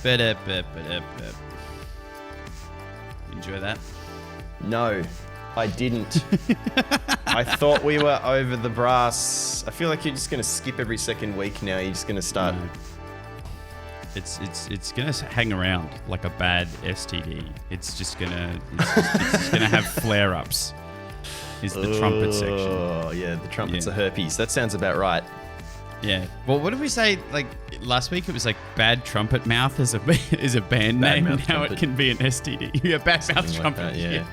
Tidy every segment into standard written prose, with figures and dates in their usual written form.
Ba-da-ba-ba-da-ba. Enjoy that? No, I didn't. I thought we were over the brass. I feel like you're just going to skip every second week now. You're just going to start. No. It's gonna hang around like a bad STD. It's just gonna have flare ups. Is the trumpet section? Oh yeah, the trumpets are herpes. That sounds about right. Yeah. Well, what did we say? Like last week, it was like bad trumpet mouth is a band name. Now trumpet. It can be an STD. Yeah, bad mouth trumpet. Like that,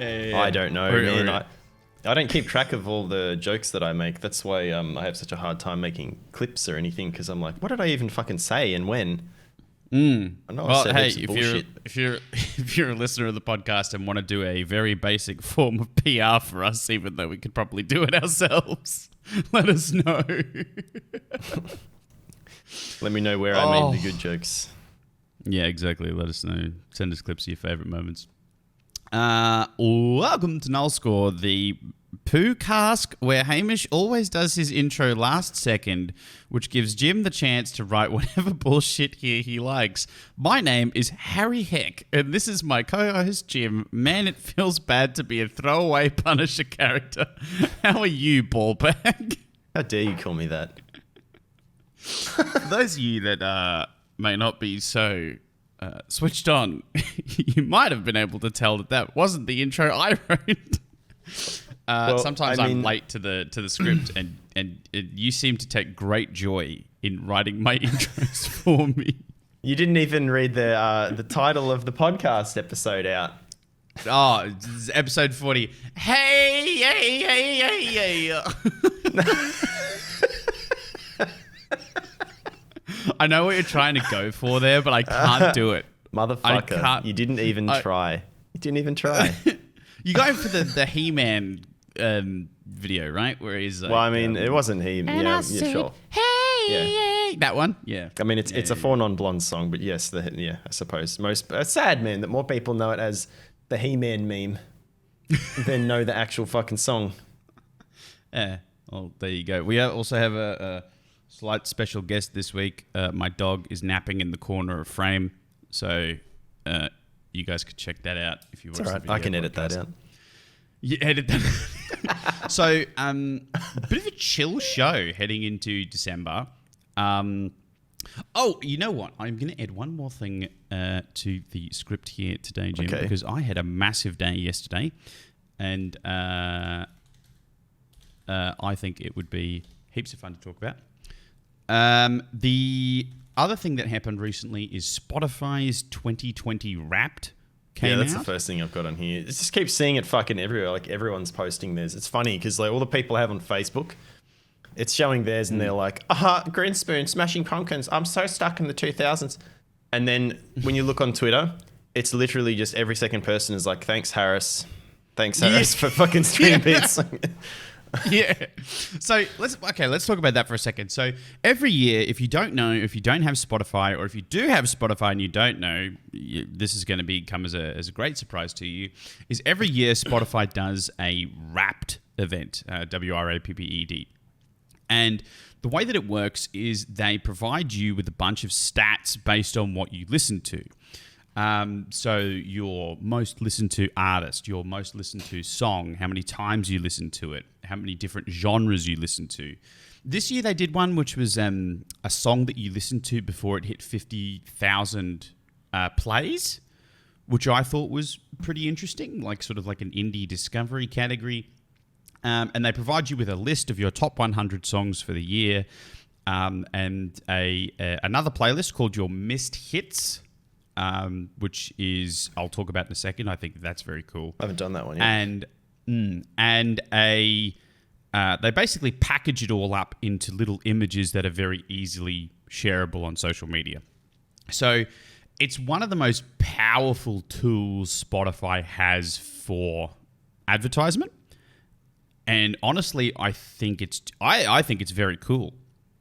yeah. I don't know, man. I don't keep track of all the jokes that I make. That's why I have such a hard time making clips or anything, because I'm like, what did I even fucking say and when? I know well, I said hey, if you're a listener of the podcast and want to do a very basic form of PR for us, even though we could probably do it ourselves, let us know. Let me know where I made the good jokes. Yeah, exactly. Let us know. Send us clips of your favorite moments. Welcome to NULLSCORE, the poo cask where Hamish always does his intro last second, which gives Jim the chance to write whatever bullshit here he likes. My name is Harry Heck, and this is my co-host Jim. Man, it feels bad to be a throwaway Punisher character. How are you, ballbag? How dare you call me that? For those of you that may not be so switched on, you might have been able to tell that wasn't the intro I wrote. Sometimes I'm late to the script, and you seem to take great joy in writing my intros for me. You didn't even read the title of the podcast episode out. Oh, it's episode 40. Hey. I know what you're trying to go for there, but I can't do it. Motherfucker, you didn't even try. You didn't even try. You go for the He-Man video, right? Where he's like, well, I mean, it wasn't he. Yeah, sure. Hey, that one. Yeah. I mean, it's a Four Non-Blondes song, but yes, I suppose it's sad, man, that more people know it as the He-Man meme than know the actual fucking song. Yeah. Well, there you go. We also have a slight special guest this week. My dog is napping in the corner of frame, so you guys could check that out if you watch the video. I can edit that out. You edit that. So, a bit of a chill show heading into December. Oh, you know what? I'm going to add one more thing to the script here today, Jim, because I had a massive day yesterday, and I think it would be heaps of fun to talk about. The other thing that happened recently is Spotify's 2020 Wrapped came out. Yeah, that's the first thing I've got on here. It just keeps seeing it fucking everywhere. Like, everyone's posting theirs. It's funny because like all the people I have on Facebook, it's showing theirs and they're like, Green Spoon, Smashing Pumpkins. I'm so stuck in the 2000s. And then when you look on Twitter, it's literally just every second person is like, thanks, Harris. Thanks, Harris, for fucking Stream Beats. Yeah. So let's talk about that for a second. So every year, if you don't know, if you don't have Spotify, or if you do have Spotify and you don't know, this is going to come as a great surprise to you, is every year Spotify does a Wrapped event, WRAPPED. And the way that it works is they provide you with a bunch of stats based on what you listen to. So your most listened to artist, your most listened to song, how many times you listen to it, how many different genres you listen to. This year they did one which was a song that you listened to before it hit 50,000 plays, which I thought was pretty interesting, like sort of like an indie discovery category. And they provide you with a list of your top 100 songs for the year, and another playlist called your Missed Hits, which is I'll talk about in a second. I think that's very cool. I haven't done that one yet. And they basically package it all up into little images that are very easily shareable on social media. So it's one of the most powerful tools Spotify has for advertisement. And honestly, I think it's very cool.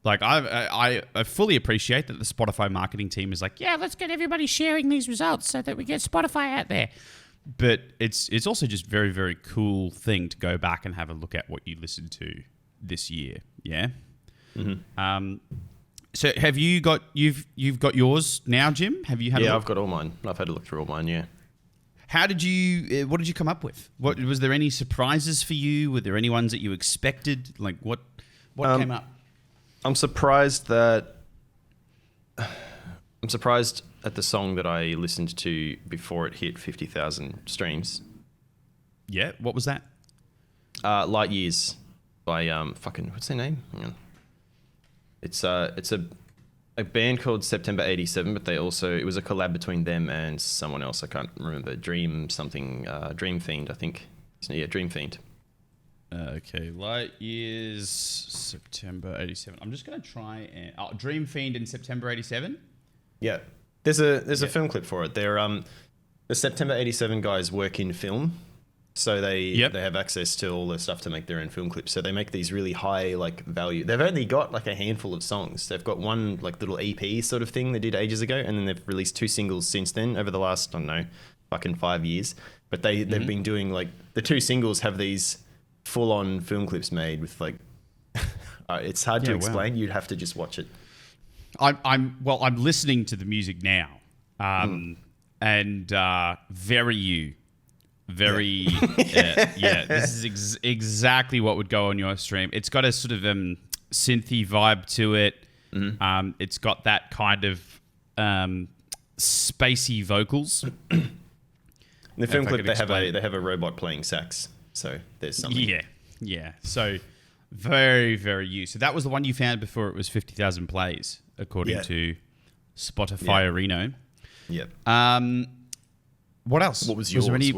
Like I fully appreciate that the Spotify marketing team is like, yeah, let's get everybody sharing these results so that we get Spotify out there. But it's also just very, very cool thing to go back and have a look at what you listened to this year. Yeah. Mm-hmm. So have you got you've got yours now, Jim? Have you had? Yeah, a I've got all mine. I've had a look through all mine. Yeah. How did you? What did you come up with? What was there any surprises for you? Were there any ones that you expected? Like what came up? I'm surprised at the song that I listened to before it hit 50,000 streams. Yeah, what was that? Light Years by what's their name? Hang on. It's a band called September 87, but it was a collab between them and someone else. I can't remember. Dream Fiend, I think. Yeah, Dream Fiend. Okay, Light Years, September 87. I'm just going to try and... Dream Fiend in September 87? Yeah. There's a film clip for it. They're the September 87 guys work in film. So they have access to all the stuff to make their own film clips. So they make these really high like value. They've only got like a handful of songs. They've got one like little EP sort of thing they did ages ago, and then they've released 2 singles since then over the last, I don't know, fucking 5 years. But they've been doing like the 2 singles have these full on film clips made with like it's hard to explain. Wow. You'd have to just watch it. I'm listening to the music now, and very this is exactly what would go on your stream. It's got a sort of synthy vibe to it. It's got that kind of spacey vocals. In the film clip they have a robot playing sax, so there's something. Yeah. So very, very you. So that was the one you found before it was 50,000 plays, according to Spotify Reno. Yep. What else? What was yours? Was there any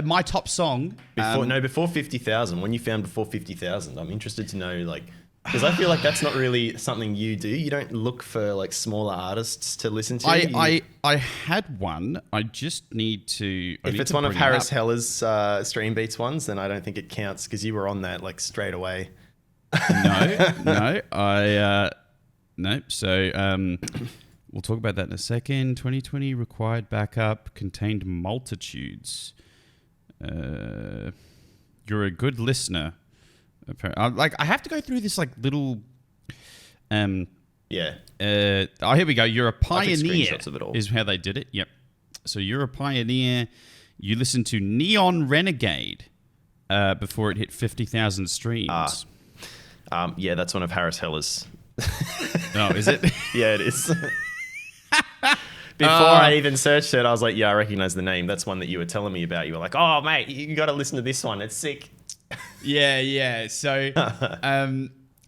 my top song? Before 50,000. When you found before 50,000, I'm interested to know, like, because I feel like that's not really something you do. You don't look for like smaller artists to listen to. I had one. I just need to. If it's one of Harris Heller's Stream Beats ones, then I don't think it counts because you were on that like straight away. No. So we'll talk about that in a second. 2020 required backup contained multitudes. You're a good listener. I have to go through this like little. Here we go. You're a pioneer. Is how they did it. Yep. So you're a pioneer. You listened to Neon Renegade before it hit 50,000 streams. That's one of Harris Heller's. Oh, is it? Yeah, it is. Before I even searched it, I was like, yeah, I recognize the name. That's one that you were telling me about. You were like, oh, mate, you got to listen to this one. It's sick. Yeah. So,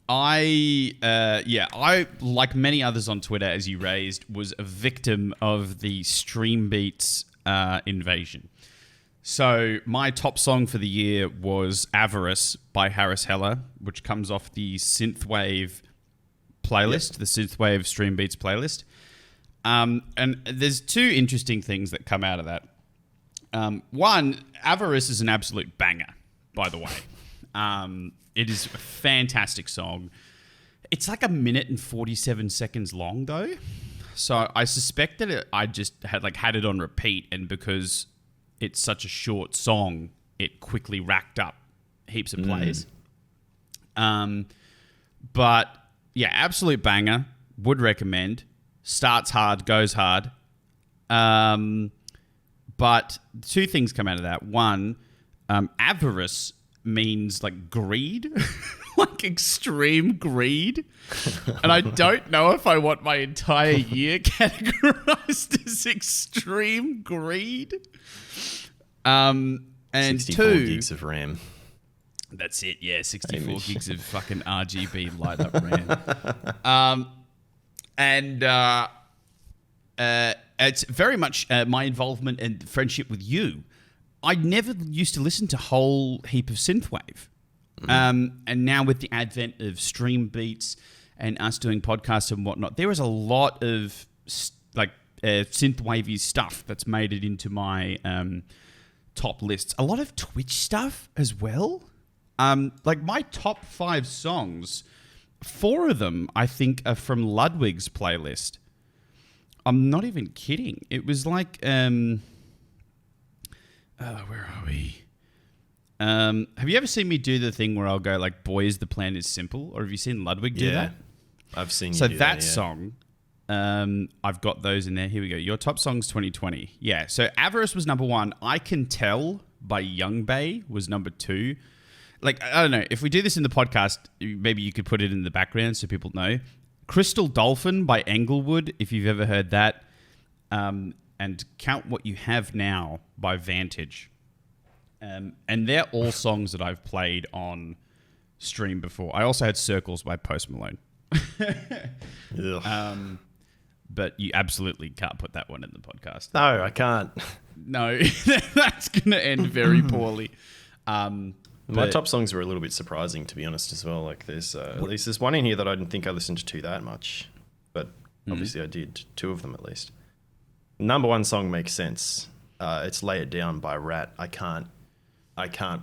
I, like many others on Twitter, as you raised, was a victim of the Stream Beats invasion. So my top song for the year was Avarice by Harris Heller, which comes off the Synthwave playlist, the Synthwave Stream Beats playlist. And there's 2 interesting things that come out of that. One, Avarice is an absolute banger, by the way. It is a fantastic song. It's like 1 minute and 47 seconds long, though. So I suspect that I just had it on repeat, and because it's such a short song, it quickly racked up heaps of plays. But yeah, absolute banger. Would recommend. Starts hard, goes hard. But 2 things come out of that. One, avarice means like greed, like extreme greed. And I don't know if I want my entire year categorized as extreme greed. And 64 2 gigs of RAM. That's it, yeah. 64 gigs of fucking RGB light up RAM. It's very much my involvement and friendship with you. I never used to listen to a whole heap of synthwave. And now with the advent of Stream Beats and us doing podcasts and whatnot, there is a lot of synthwavy stuff that's made it into my top lists. A lot of Twitch stuff as well. Like my top 5 songs, 4 of them I think are from Ludwig's playlist. I'm not even kidding. It was like, where are we? Have you ever seen me do the thing where I'll go like, "Boys, the plan is simple"? Or have you seen Ludwig do that? I've seen you So do that yeah. song, I've got those in there. Here we go. Your top songs 2020. Yeah. So Avarice was number 1. I Can Tell by Young Bay was number 2. Like, I don't know. If we do this in the podcast, maybe you could put it in the background so people know. Crystal Dolphin by Englewood, if you've ever heard that. And Count What You Have Now by Vantage. And they're all songs that I've played on stream before. I also had Circles by Post Malone. But you absolutely can't put that one in the podcast. No, I can't. No, that's going to end very poorly. My top songs were a little bit surprising, to be honest, as well. Like there's at least there's one in here that I didn't think I listened to that much, but obviously I did. 2 of them at least. Number 1 song makes sense. It's "Lay It Down" by Rat. I can't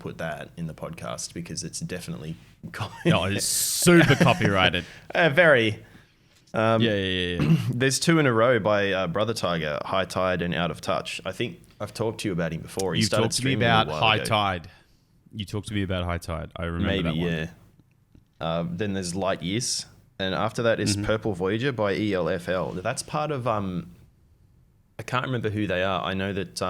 put that in the podcast because it's definitely No, it's super copyrighted. Very. Yeah. There's 2 in a row by Brother Tiger, High Tide and Out of Touch. I think I've talked to you about him before. You talked to me about High ago. Tide. You talked to me about High Tide. I remember that one. Yeah. Then there's Light Years, and after that is Purple Voyager by ELFL. That's part of I can't remember who they are. I know that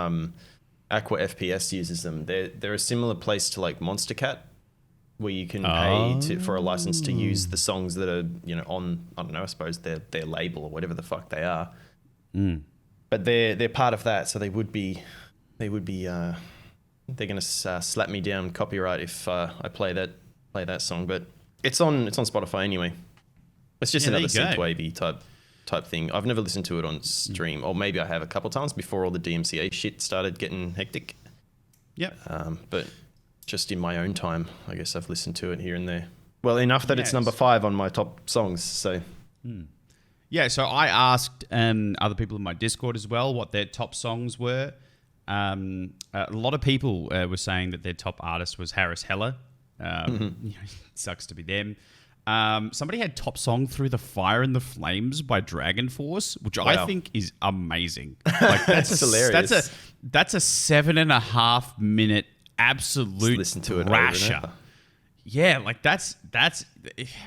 Aqua FPS uses them. They're a similar place to like Monster Cat, where you can pay for a license to use the songs that are on, I don't know, I suppose their label or whatever the fuck they are. But they're part of that, so they're gonna slap me down copyright if I play that song. But it's on Spotify anyway. It's just another synthwavy type thing. I've never listened to it on stream, or maybe I have a couple times before all the DMCA shit started getting hectic. Yep. But just in my own time, I guess I've listened to it here and there. Well, enough that it's number 5 on my top songs. So. Yeah, so I asked other people in my Discord as well what their top songs were. A lot of people were saying that their top artist was Harris Heller. Sucks to be them. Somebody had top song Through the Fire and the Flames by Dragon Force, which I think is amazing. Like that's hilarious. That's a 7.5 minute absolute listen to it rasher. over and over. Yeah, like that's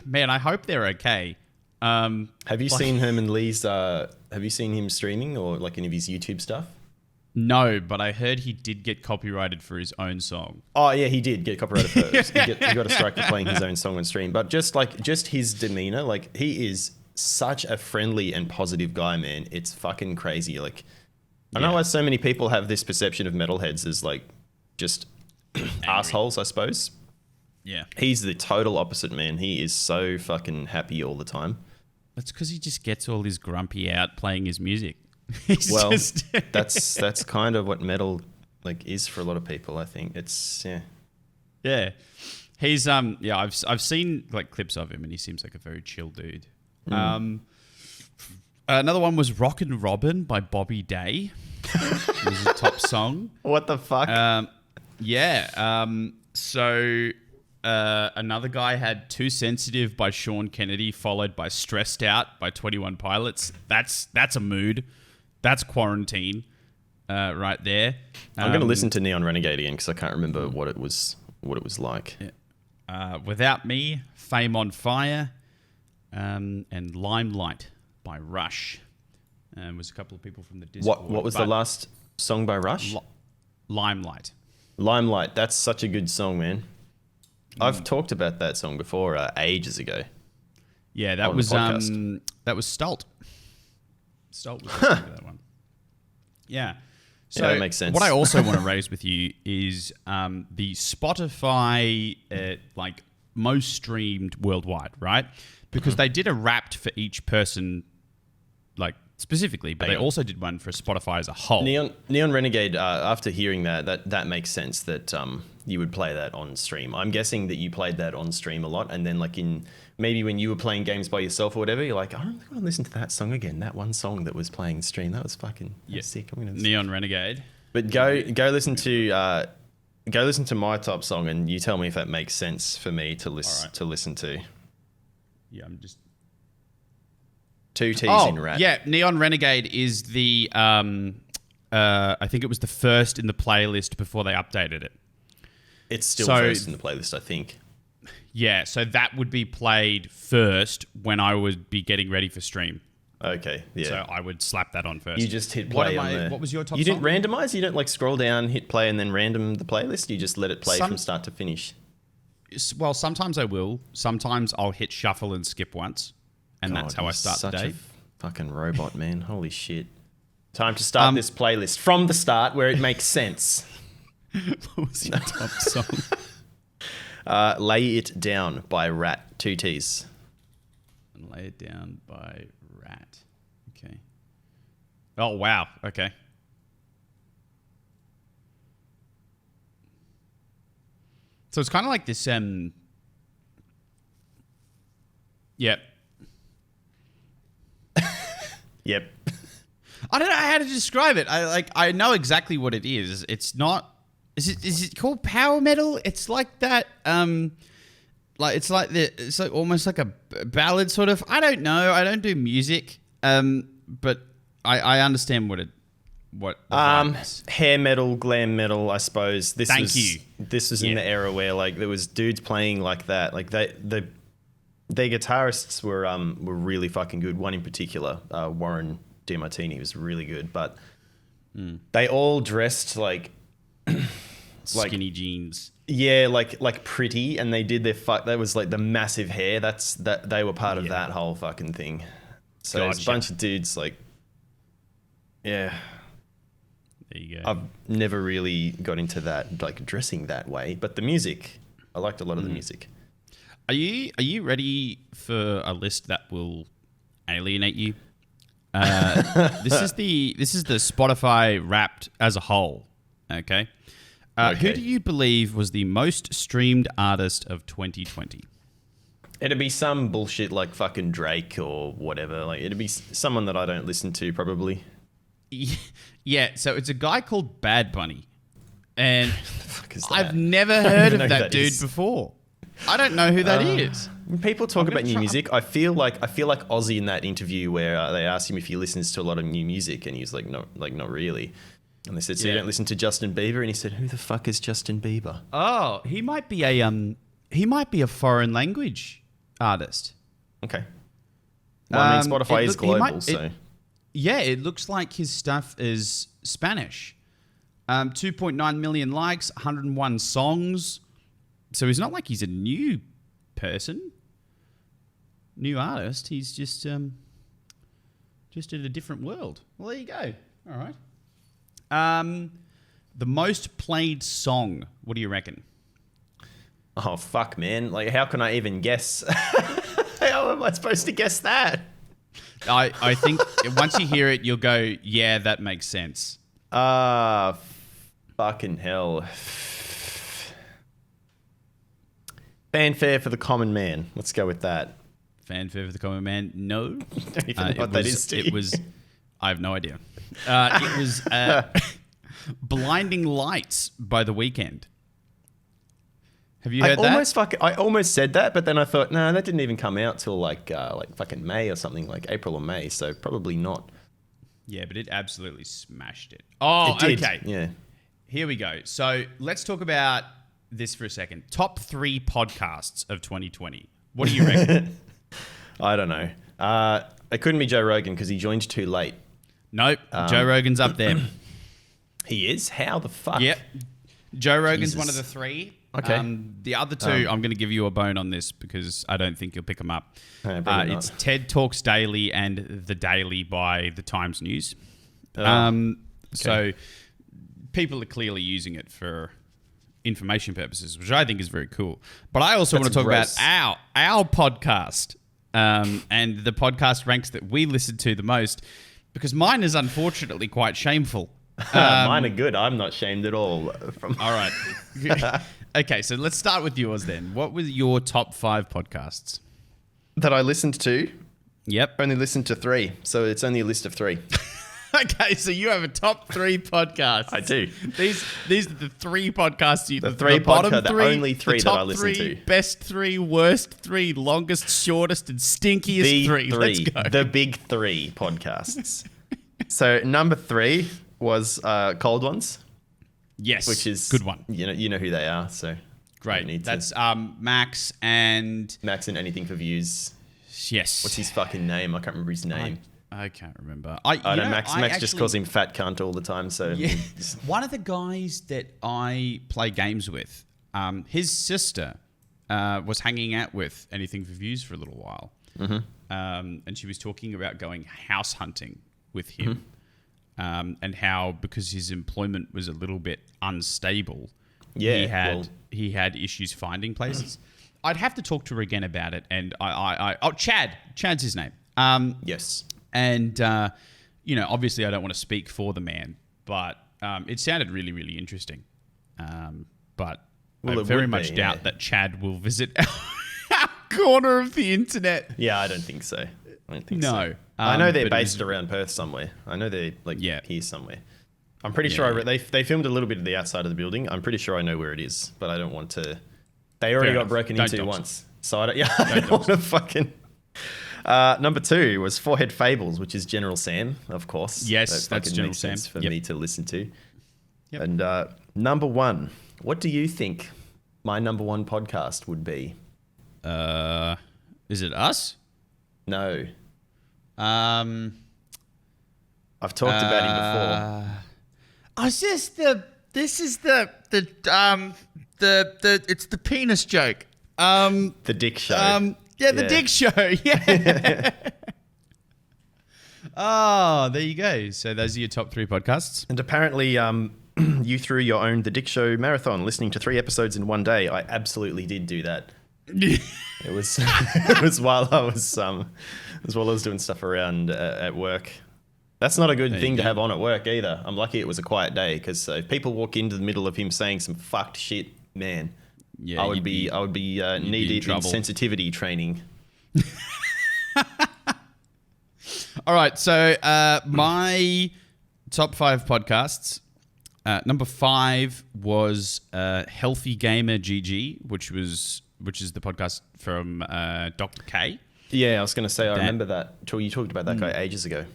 man. I hope they're okay. Have you seen Herman Lee's? Have you seen him streaming or like any of his YouTube stuff? No, but I heard he did get copyrighted for his own song. Oh yeah, he did get copyrighted for it. He got a strike for playing his own song on stream. But just his demeanor, like he is such a friendly and positive guy, man. It's fucking crazy. Like I know why so many people have this perception of metalheads as like just assholes, I suppose. Yeah. He's the total opposite, man. He is so fucking happy all the time. That's because he just gets all his grumpy out playing his music. That's kind of what metal like is for a lot of people. I think it's yeah. He's I've seen like clips of him and he seems like a very chill dude. Another one was Rockin' Robin by Bobby Day. It was a top song. What the fuck? So another guy had Too Sensitive by Sean Kennedy, followed by Stressed Out by 21 Pilots. That's a mood. That's quarantine right there. I'm going to listen to Neon Renegade again because I can't remember what it was like. Yeah. Without Me, Fame on Fire, and Limelight by Rush. Was a couple of people from the Discord. What was the last song by Rush? Limelight. Limelight. That's such a good song, man. I've talked about that song before ages ago. Yeah, that was Stolt. Stolt was listening to that one. Yeah. So that makes sense. What I also want to raise with you is the Spotify like most streamed worldwide, right? Because they did a Wrapped for each person, like specifically, but they also did one for Spotify as a whole. Neon Renegade. After hearing that makes sense that you would play that on stream. I'm guessing that you played that on stream a lot, and then like maybe when you were playing games by yourself or whatever, you're like, I really want to listen to that song again. That one song that was playing stream, that was fucking sick. Neon Renegade. But go listen to my top song, and you tell me if that makes sense for me to listen to. Yeah, I'm just 2 T's in Rat. Yeah, Neon Renegade is the I think it was the first in the playlist before they updated it. It's still first in the playlist, I think. Yeah, so that would be played first when I would be getting ready for stream. Okay, yeah. So I would slap that on first. You just hit play What was your top You song? didn't randomize? You don't like scroll down, hit play, and then random the playlist? You just let it play from start to finish? Well, sometimes I will. Sometimes I'll hit shuffle and skip once. And that's how I start the day. A fucking robot, man. Holy shit. Time to start this playlist from the start where it makes sense. What was your top song? Lay It Down by Rat, 2 T's. Lay It Down by Rat. Okay. Oh, wow. Okay. So it's kind of like this, Yep. Yep. I don't know how to describe it. I know exactly what it is. It's not. Is it called power metal? It's like that. It's like almost like a ballad sort of. I don't know. I don't do music. But I understand what the vibe is. Hair metal, glam metal. I suppose this Thank was you. This was in the era where like there was dudes playing like that. Like their guitarists were really fucking good. One in particular, Warren DeMartini, was really good. But they all dressed like Skinny jeans. Yeah, like pretty, and they did their that was like the massive hair. That they were part of that whole fucking thing. So there's a bunch of dudes like, yeah. There you go. I've never really got into that, like dressing that way, but the music, I liked a lot of the music. Are you ready for a list that will alienate you? This is the Spotify Wrapped as a whole. Okay. Who do you believe was the most streamed artist of 2020? It'd be some bullshit like fucking Drake or whatever. Like it'd be someone that I don't listen to probably. Yeah, so it's a guy called Bad Bunny, and the fuck is that? I've never heard of that dude before. I don't know who that is. When people talk about new music, I feel like Ozzy in that interview where they asked him if he listens to a lot of new music, and he's like, no, like not really. And they said, so you don't listen to Justin Bieber? And he said, who the fuck is Justin Bieber? Oh, he might be a foreign language artist. Okay. Well, I mean, Spotify is global, so. It looks like his stuff is Spanish. 2.9 million likes, 101 songs. So he's not like he's a new person, new artist. He's just in a different world. Well, there you go. All right. The most played song. What do you reckon? Oh, fuck, man. Like, how can I even guess? How am I supposed to guess that? I think once you hear it, you'll go, yeah, that makes sense. Fucking hell. Fanfare for the Common Man. Let's go with that. Fanfare for the Common Man? No. Don't even know what that is, Steve. It was... I have no idea. It was Blinding Lights by The Weeknd. Have you heard that? I almost said that, but then I thought, no, that didn't even come out till like fucking May or something, like April or May, so probably not. Yeah, but it absolutely smashed it. Oh, it did. Okay. Yeah. Here we go. So let's talk about this for a second. Top 3 podcasts of 2020. What do you reckon? I don't know. It couldn't be Joe Rogan because he joined too late. Nope. Joe Rogan's up there. He is? How the fuck? Yep. Joe Rogan's one of the 3. Okay. The other 2, I'm going to give you a bone on this because I don't think you'll pick them up. It's not. TED Talks Daily and The Daily by The Times News. Okay. So people are clearly using it for information purposes, which I think is very cool. But I also want to talk about our podcast and the podcast ranks that we listen to the most, because mine is unfortunately quite shameful. Mine are good. I'm not shamed at all. All right. Okay, so let's start with yours then. What were your top 5 podcasts? That I listened to? Yep. Only listened to 3, so it's only a list of 3. Okay, so you have a top 3 podcast. I do. These are the 3 podcasts. The only 3 that I listen to. Best 3, worst 3, longest, shortest, and stinkiest 3. Let's go. The big 3 podcasts. So number 3 was Cold Ones. Yes, which is good one. You know who they are. So Great. That's Max and Anything for Views. Yes. What's his fucking name? I can't remember his name. I can't remember. I know Max just calls him fat cunt all the time. So yeah. One of the guys that I play games with, his sister was hanging out with Anything for Views for a little while. Mm-hmm. And she was talking about going house hunting with him, and how because his employment was a little bit unstable, he had issues finding places. I'd have to talk to her again about it, and Chad's his name. Yes, and obviously I don't want to speak for the man, but it sounded really, really interesting. But I very much doubt that Chad will visit our corner of the internet. Yeah, I don't think so. No. I know they're based around Perth somewhere. I know they're here somewhere. I'm pretty sure they filmed a little bit of the outside of the building. I'm pretty sure I know where it is, but I don't want to. They already got broken into once, so I don't want to fucking. Number 2 was Forehead Fables, which is General Sam, of course. Yes, that's General Sam. For me to listen to. Yep. And number 1, what do you think my number 1 podcast would be? Is it us? No. I've talked about him before. It's the penis joke. The Dick Show. The Dick Show. Yeah. Oh, there you go. So those are your top 3 podcasts. And apparently, you threw your own The Dick Show marathon, listening to 3 episodes in one day. I absolutely did do that. It was while I was doing stuff around at work. That's not a good thing to have on at work either. I'm lucky it was a quiet day, because if people walk into the middle of him saying some fucked shit, man, I would be knee deep in sensitivity training. All right, so my top 5 podcasts. Number 5 was Healthy Gamer GG, which is the podcast from Dr. K. Yeah, I was going to say, I remember that. You talked about that guy ages ago.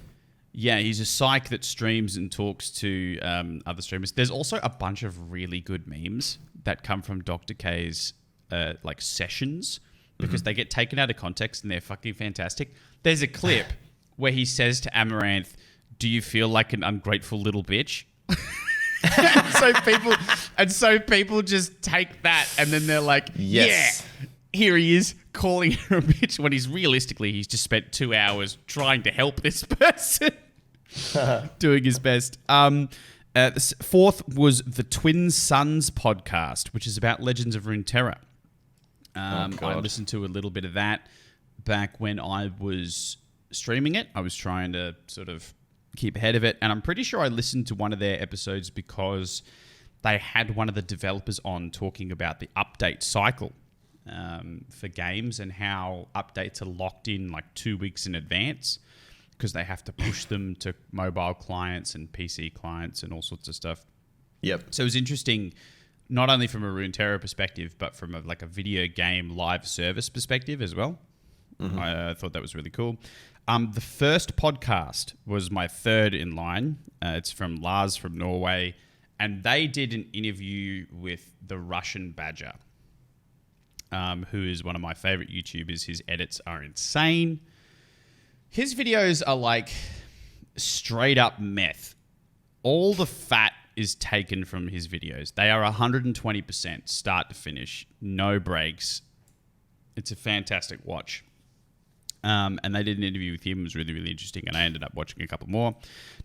Yeah, he's a psych that streams and talks to other streamers. There's also a bunch of really good memes that come from Dr. K's sessions, because they get taken out of context and they're fucking fantastic. There's a clip where he says to Amaranth, "Do you feel like an ungrateful little bitch?" So people just take that, and then they're like, yes. "Yeah, here he is calling her a bitch," when he's just spent 2 hours trying to help this person, doing his best. The 4th was the Twin Sons podcast, which is about Legends of Runeterra. I listened to a little bit of that back when I was streaming it. I was trying to sort of keep ahead of it, and I'm pretty sure I listened to one of their episodes because they had one of the developers on talking about the update cycle for games, and how updates are locked in 2 weeks in advance, because they have to push them to mobile clients and PC clients and all sorts of stuff. Yep. So it was interesting, not only from a Runeterra perspective, but from a video game live service perspective as well. Mm-hmm. I thought that was really cool. The first podcast was my 3rd in line. It's from Lars from Norway, and they did an interview with the Russian Badger, who is one of my favorite YouTubers. His edits are insane. His videos are straight up meth. All the fat is taken from his videos. They are 120% start to finish, no breaks. It's a fantastic watch. And they did an interview with him. It was really, really interesting, and I ended up watching a couple more.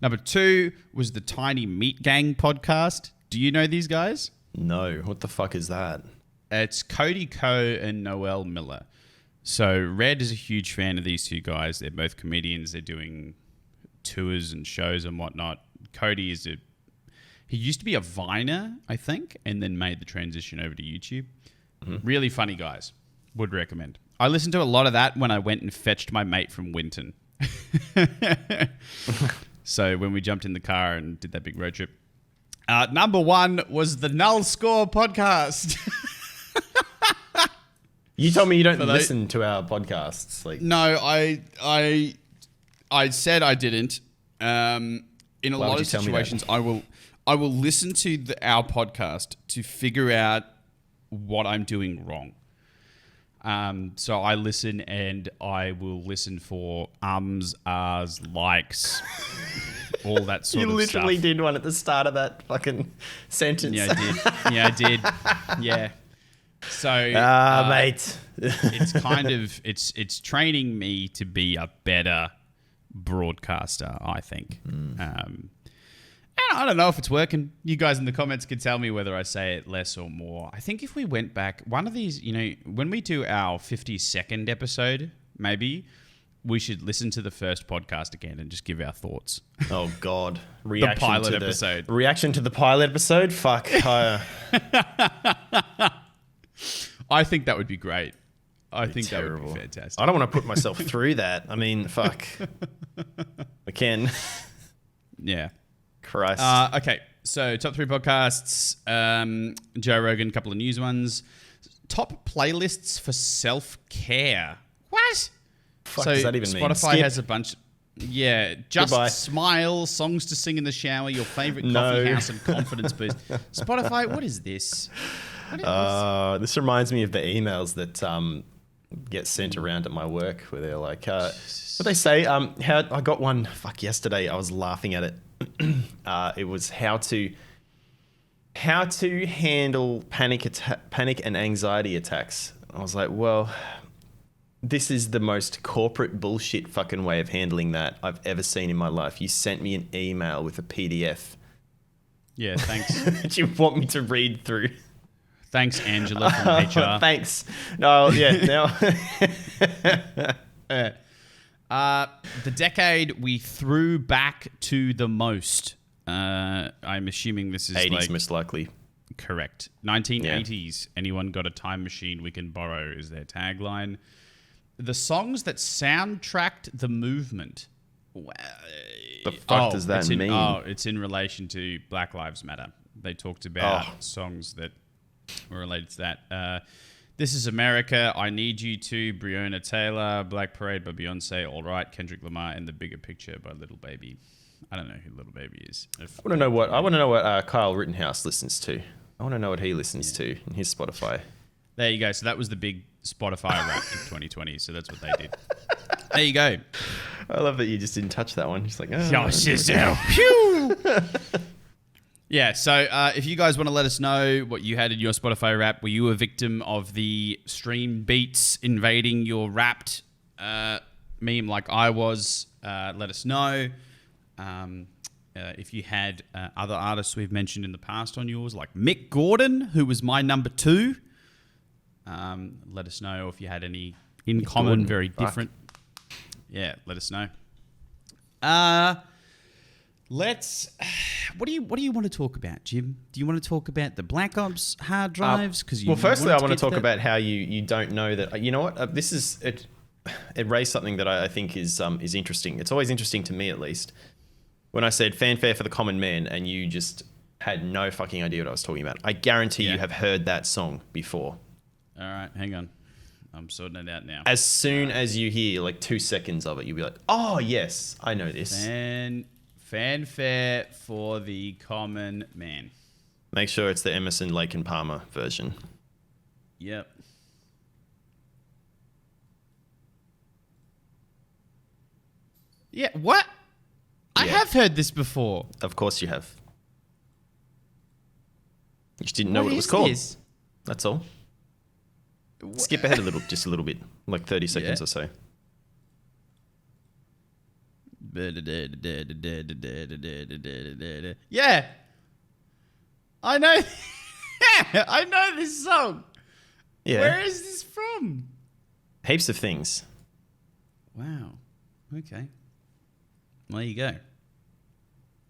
Number 2 was the Tiny Meat Gang podcast. Do you know these guys? No. What the fuck is that? It's Cody Ko and Noel Miller. So Red is a huge fan of these 2 guys. They're both comedians. They're doing tours and shows and whatnot. Cody he used to be a Viner, I think, and then made the transition over to YouTube. Mm-hmm. Really funny guys. Would recommend. I listened to a lot of that when I went and fetched my mate from Winton. So when we jumped in the car and did that big road trip. Number 1 was the NULLSCORE podcast. You told me you don't listen to our podcasts. No, I said I didn't. In a lot of situations, I will listen to our podcast to figure out what I'm doing wrong. So I listen, and I will listen for ums, ahs, likes, all that sort of stuff. You literally did one at the start of that fucking sentence. Yeah, I did. Yeah. So, mate. it's kind of it's training me to be a better broadcaster, I think. And I don't know if it's working. You guys in the comments can tell me whether I say it less or more. I think if we went back, one of these, when we do our 52nd episode, maybe we should listen to the first podcast again and just give our thoughts. Oh God! The pilot episode. Reaction to the pilot episode. Fuck. I think that would be great. I think terrible. That would be fantastic. I don't want to put myself through that. I mean, fuck. I can. Yeah. Christ. Okay, so top 3 podcasts. Joe Rogan, a couple of news ones. Top playlists for self-care. What? Fuck, So does that even mean? Spotify Skip. has a bunch. Yeah, Just Goodbye. Smile, songs to sing in the shower, your favorite No. coffee house, and confidence boost. Spotify, what is this? What is this? This reminds me of the emails that get sent around at my work where they're like, what they say? How I got one. Fuck, yesterday I was laughing at it. It was how to handle panic and anxiety attacks. I was like, well, this is the most corporate bullshit fucking way of handling that I've ever seen in my life. You sent me an email with a PDF Yeah, thanks. that you want me to read through. Thanks, Angela from HR. Thanks. No, yeah, now. The decade we threw back to the most. I'm assuming this is 80s like most likely. correct. 1980s. Anyone got a time machine we can borrow is their tagline. The songs that soundtracked the movement. The fuck does that mean? It's in relation to Black Lives Matter. They talked about songs that were related to that. This is America, I Need You To, Breonna Taylor, Black Parade by Beyonce, All Right, Kendrick Lamar, and The Bigger Picture by Little Baby. I don't know who Little Baby is. I want to know what Kyle Rittenhouse listens to. I want to know what he listens to in his Spotify. There you go. So that was the big Spotify Wrapped of 2020. So that's what they did. There you go. I love that you just didn't touch that one. Just like, Yo, shizzle. Phew. Yeah, so if you guys want to let us know what you had in your Spotify Wrap, were you a victim of the stream beats invading your Wrapped meme like I was? Let us know. If you had other artists we've mentioned in the past on yours, like Mick Gordon, who was my number 2. Let us know if you had any in common, Gordon, very fuck. different. Yeah, let us know. What do you want to talk about, Jim? Do you want to talk about the Black Ops hard drives? Firstly, I want to talk about how you don't know that. You know what? This is it. It raised something that I think is interesting. It's always interesting to me, at least, when I said fanfare for the common man, and you just had no fucking idea what I was talking about. I guarantee you have heard that song before. All right, hang on. I'm sorting it out now. As soon as you hear like 2 seconds of it, you'll be like, "Oh yes, I know this." Fanfare for the common man. Make sure it's the Emerson, Lake and Palmer version. Yep. Yeah, what? I have heard this before. Of course you have. You just didn't know what it was is called. this? That's all. Skip ahead just a little bit, like 30 seconds or so. Yeah. I know. Yeah, I know this song. Yeah. Where is this from? Heaps of things. Wow. Okay. Well, there you go.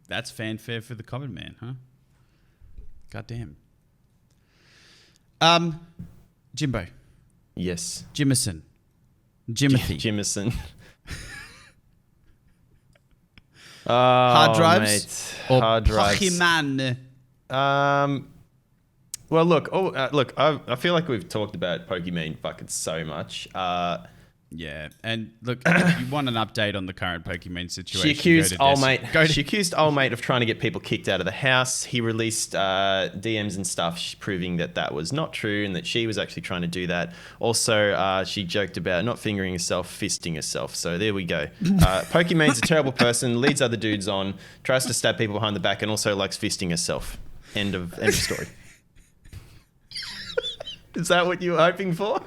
That's fanfare for the common man, huh? Goddamn. Jimbo. Yes. Jimison. Jimothy. Jimison. Hard drives? Mate. Or Hard drives. Pokemon. Well, look. I feel like we've talked about Pokemon fucking so much. Yeah, and look, if you want an update on the current Pokemon situation, She accused go old to mate. She accused old mate of trying to get people kicked out of the house. He released DMs and stuff proving that was not true and that she was actually trying to do that. Also, she joked about not fingering herself, fisting herself. So there we go. Pokemon's a terrible person, leads other dudes on, tries to stab people behind the back, and also likes fisting herself. End of story. Is that what you were hoping for?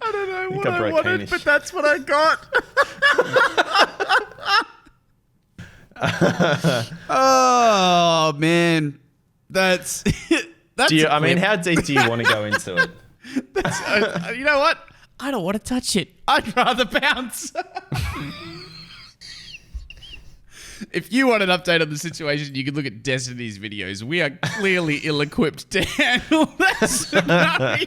I don't know what I wanted, Hamish. but that's what I got. Oh man, that's how deep do you want to go into it? You know what? I don't want to touch it. I'd rather bounce. If you want an update on the situation, you can look at Destiny's videos. We are clearly ill-equipped to handle that scenario.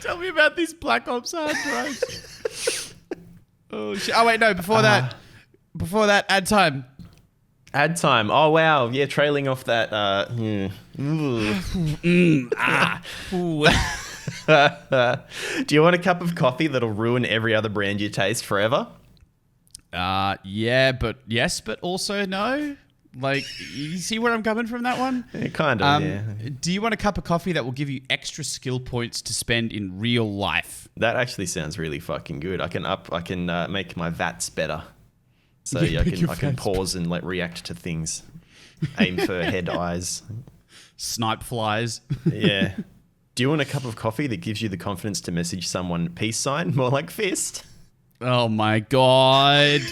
Tell me about these Black Ops hard drives. Oh shit! Oh wait, no. Before that, ad time. Ad time. Oh wow, yeah. Trailing off that. Ooh. Do you want a cup of coffee that'll ruin every other brand you taste forever? Yeah, but yes, but also no. Like, you see where I'm coming from that one? Yeah, kind of, yeah. Do you want a cup of coffee that will give you extra skill points to spend in real life? That actually sounds really fucking good. I can make my VATs better. So Yeah, I make your can VATs pause and react to things. Aim for head eyes. Snipe flies. Yeah. Do you want a cup of coffee that gives you the confidence to message someone peace sign, more like fist? Oh my god.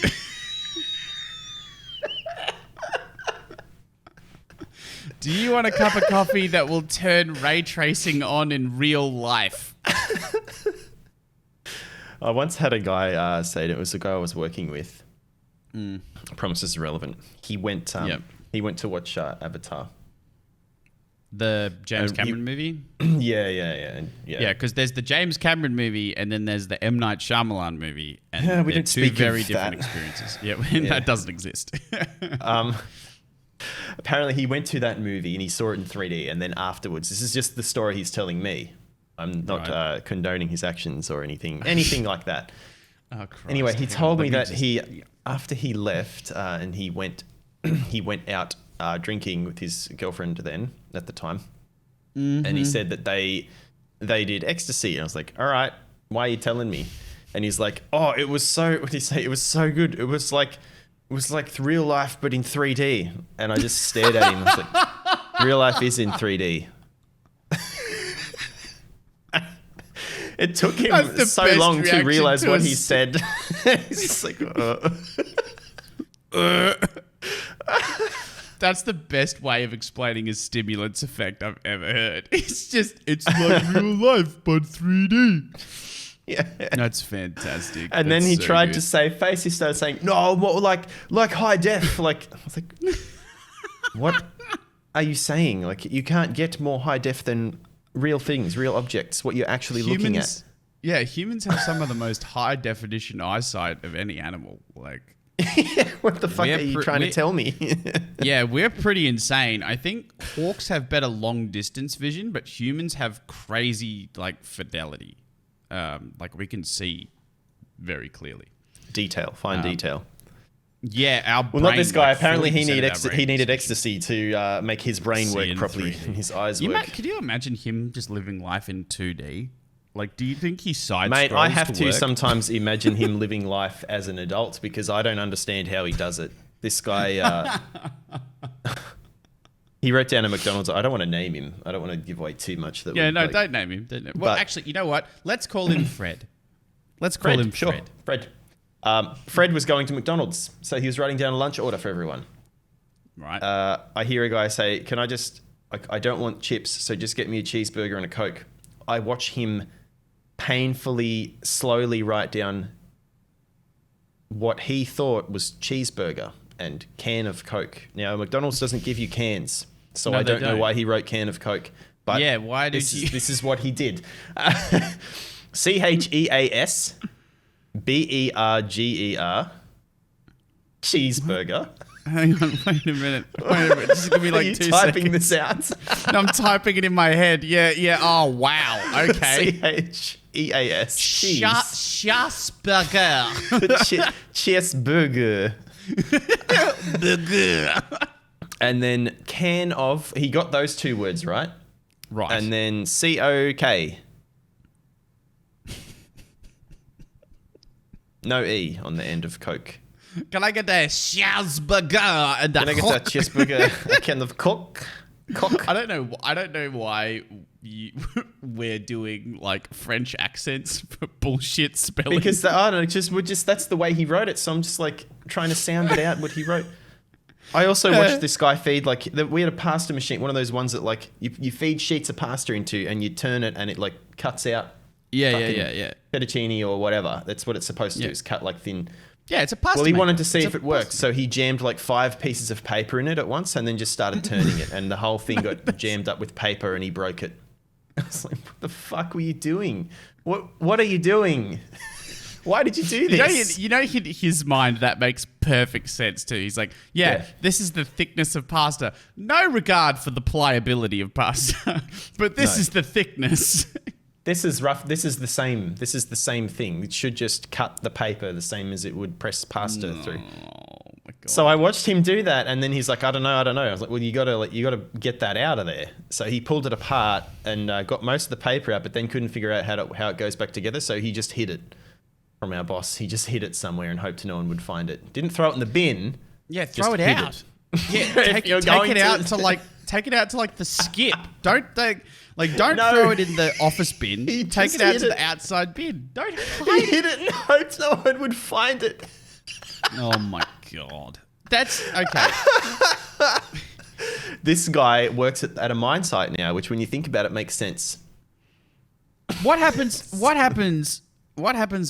Do you want a cup of coffee that will turn ray tracing on in real life? I once had a guy say it was a guy I was working with. I promise this is relevant. He went to watch Avatar. The James Cameron movie? Yeah. Yeah, because there's the James Cameron movie and then there's the M. Night Shyamalan movie. And Yeah, we they're don't two speak of very that. different experiences. Yeah, that doesn't exist. Apparently he went to that movie and he saw it in 3D, and then afterwards, this is just the story he's telling me. I'm not condoning his actions or anything like that. Oh, Christ. Anyway, he told me that Yeah. after he left and he went out drinking with his girlfriend then at the time, and he said that they did ecstasy, and I was like, all right, why are you telling me? And he's like, oh, it was so. What did he say? It was so good. It was like real life, but in 3D. And I just stared at him. I was like, real life is in 3D. It took him so long to realize what he said. He's just like, That's the best way of explaining a stimulants effect I've ever heard. It's like real life, but 3D. Yeah. That's fantastic. And then he tried to save face. He started saying, no, more like high def. Like, I was like, what are you saying? Like, you can't get more high def than real things, real objects, what you're actually looking at. Yeah, humans have some of the most high definition eyesight of any animal. Like, what the fuck are you trying to tell me? Yeah, we're pretty insane. I think hawks have better long distance vision, but humans have crazy like fidelity. Like we can see very clearly. Fine detail. Yeah, our brain, well, not this guy. like, Apparently, he 40% of our needed brain ecstasy to make his brain See work in properly 3D. and his eyes work. Could you imagine him just living life in 2D? Like, do you think he side Mate, I have to work? sometimes imagine him living life as an adult because I don't understand how he does it. This guy, he wrote down a McDonald's. I don't want to name him. I don't want to give away too much. Don't name him. Well, actually, you know what? Let's call him Fred. Let's call him sure. Fred. Fred was going to McDonald's, so he was writing down a lunch order for everyone. Right. I hear a guy say, "Can I just? I don't want chips, so just get me a cheeseburger and a Coke." I watch him painfully, slowly write down what he thought was cheeseburger and can of Coke. Now, McDonald's doesn't give you cans, so I don't know why he wrote can of Coke. But yeah, why did you? This is what he did. CheasBerger cheeseburger. Hang on, wait a minute. This is going to be like Are you 2 typing seconds. this out? No, I'm typing it in my head. Yeah. Oh, wow. Okay. CHEAS. Cheese. Cheeseburger. Cheeseburger. Burger. And then can of, he got those 2 words right. Right. And then COK. No E on the end of Coke. Can I get a cheeseburger and Can I get that cheeseburger? A can of Coke? I don't know why we're doing like French accents for bullshit spelling. Because I don't know, that's the way he wrote it. So I'm just like trying to sound it out what he wrote. I also watched this guy feed we had a pasta machine, one of those ones that like you feed sheets of pasta into and you turn it and it like cuts out. Yeah. Fettuccine or whatever. That's what it's supposed to do. Is cut like thin. Yeah, it's a pasta. Well, he maker. wanted to see It's if a it worked, pasta- so he jammed like 5 pieces of paper in it at once, and then just started turning it, and the whole thing got jammed up with paper, and he broke it. I was like, "What the fuck were you doing? What are you doing? Why did you do this?" You know, in his mind, that makes perfect sense too. He's like, yeah, this is the thickness of pasta. No regard for the pliability of pasta, but this is the thickness. This is rough. This is the same. This is the same thing. It should just cut the paper the same as it would press pasta through. Oh my god! So I watched him do that, and then he's like, "I don't know." I was like, "Well, you gotta get that out of there." So he pulled it apart and got most of the paper out, but then couldn't figure out how it goes back together. So he just hid it from our boss. He just hid it somewhere and hoped no one would find it. Didn't throw it in the bin. Yeah, just throw it hid out. it. Yeah, take it out to like the skip. Don't throw it in the office bin. Take it out to the outside bin. Don't hide He hid it and hoped no one would find it. Oh my god. That's okay. This guy works at a mine site now, which when you think about it makes sense. What happens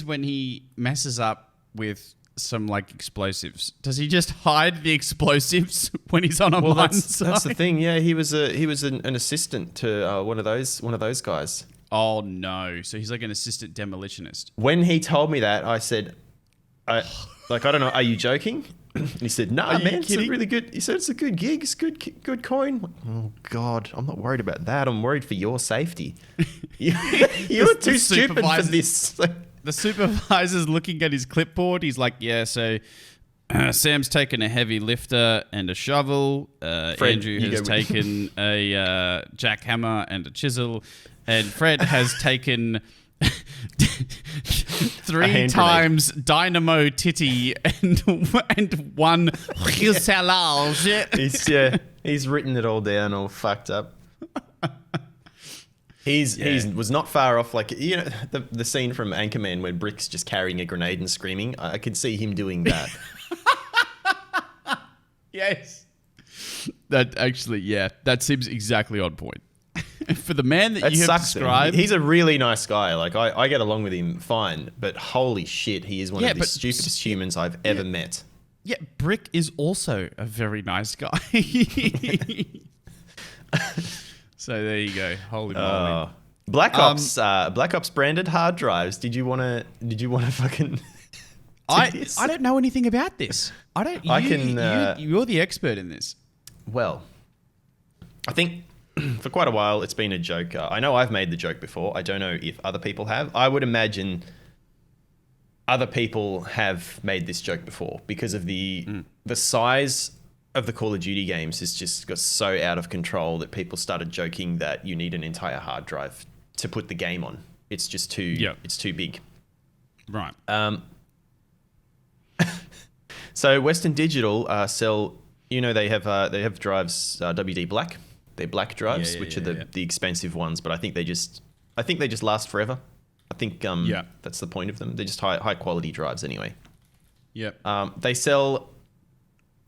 when he messes up with some like explosives? Does he just hide the explosives when he's on a mine site? That's the thing. Yeah, he was an assistant to one of those guys. Oh no! So he's like an assistant demolitionist. When he told me that, I said, I don't know. Are you joking? And he said, "Nah, man, it's a really good." He said, "It's a good gig. It's good coin." Like, oh God, I'm not worried about that. I'm worried for your safety. You're too stupid for this. The supervisor's looking at his clipboard. He's like, "Yeah, so Sam's taken a heavy lifter and a shovel. Andrew has taken a jackhammer and a chisel, and Fred has taken." 3 times dynamo titty and 1 fuselage. He's written it all down, all fucked up. He was not far off. Like, you know, the scene from Anchorman where Brick's just carrying a grenade and screaming. I could see him doing that. Yes, that actually, that seems exactly on point. For the man that you have described. He's a really nice guy. Like, I get along with him fine, but holy shit, he is one of the stupidest humans I've ever met. Yeah, Brick is also a very nice guy. So there you go. Holy moly. Black Ops branded hard drives. Did you want to fucking I don't know anything about this. You're the expert in this. Well, I think for quite a while, it's been a joke. I know I've made the joke before. I don't know if other people have. I would imagine other people have made this joke before because of the size of the Call of Duty games has just got so out of control that people started joking that you need an entire hard drive to put the game on. It's just it's too big. Right. So Western Digital sell. You know, they have drives WD Black. They're black drives, which are the expensive ones, but I think they just last forever. I think that's the point of them. They're just high quality drives anyway. Yep. They sell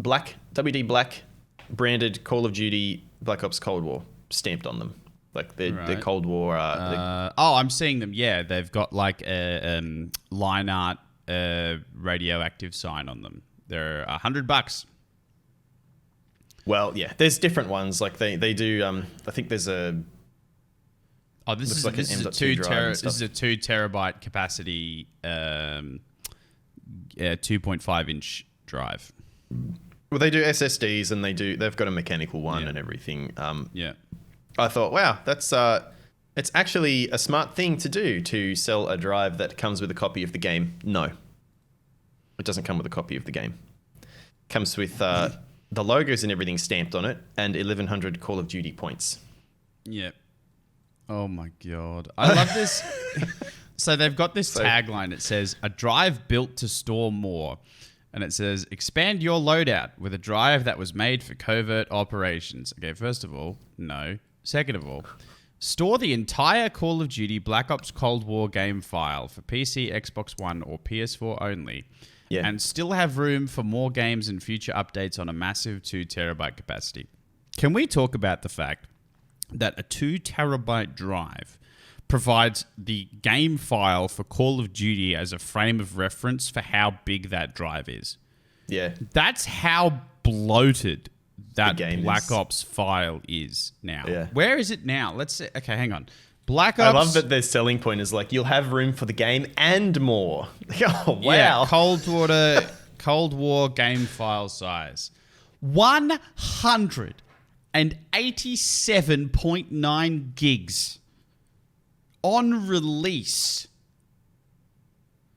WD Black branded Call of Duty Black Ops Cold War stamped on them. Like the Cold War. I'm seeing them. Yeah, they've got like a line art radioactive sign on them. They're $100. Well, yeah, there's different ones. Like they do. I think there's a. Oh, this is a 2 terabyte capacity, 2.5 inch drive. Well, they do SSDs and they've got a mechanical one and everything. Yeah. I thought, wow, that's it's actually a smart thing to do, to sell a drive that comes with a copy of the game. No, it doesn't come with a copy of the game. It comes with the logos and everything stamped on it, and 1,100 Call of Duty points. Yeah. Oh my God. I love this. So they've got this tagline. It says, "A drive built to store more." And it says, "Expand your loadout with a drive that was made for covert operations." Okay, first of all, no. Second of all, store the entire Call of Duty Black Ops Cold War game file for PC, Xbox One, or PS4 only. Yeah. And still have room for more games and future updates on a massive 2 terabyte capacity. Can we talk about the fact that a 2 terabyte drive provides the game file for Call of Duty as a frame of reference for how big that drive is? Yeah. That's how bloated that game Black is. Ops file is now. Yeah. Where is it now? Let's see. Okay, hang on. Black Ops. I love that their selling point is like, you'll have room for the game and more. Oh, wow. Yeah, Cold War game file size. 187.9 gigs on release.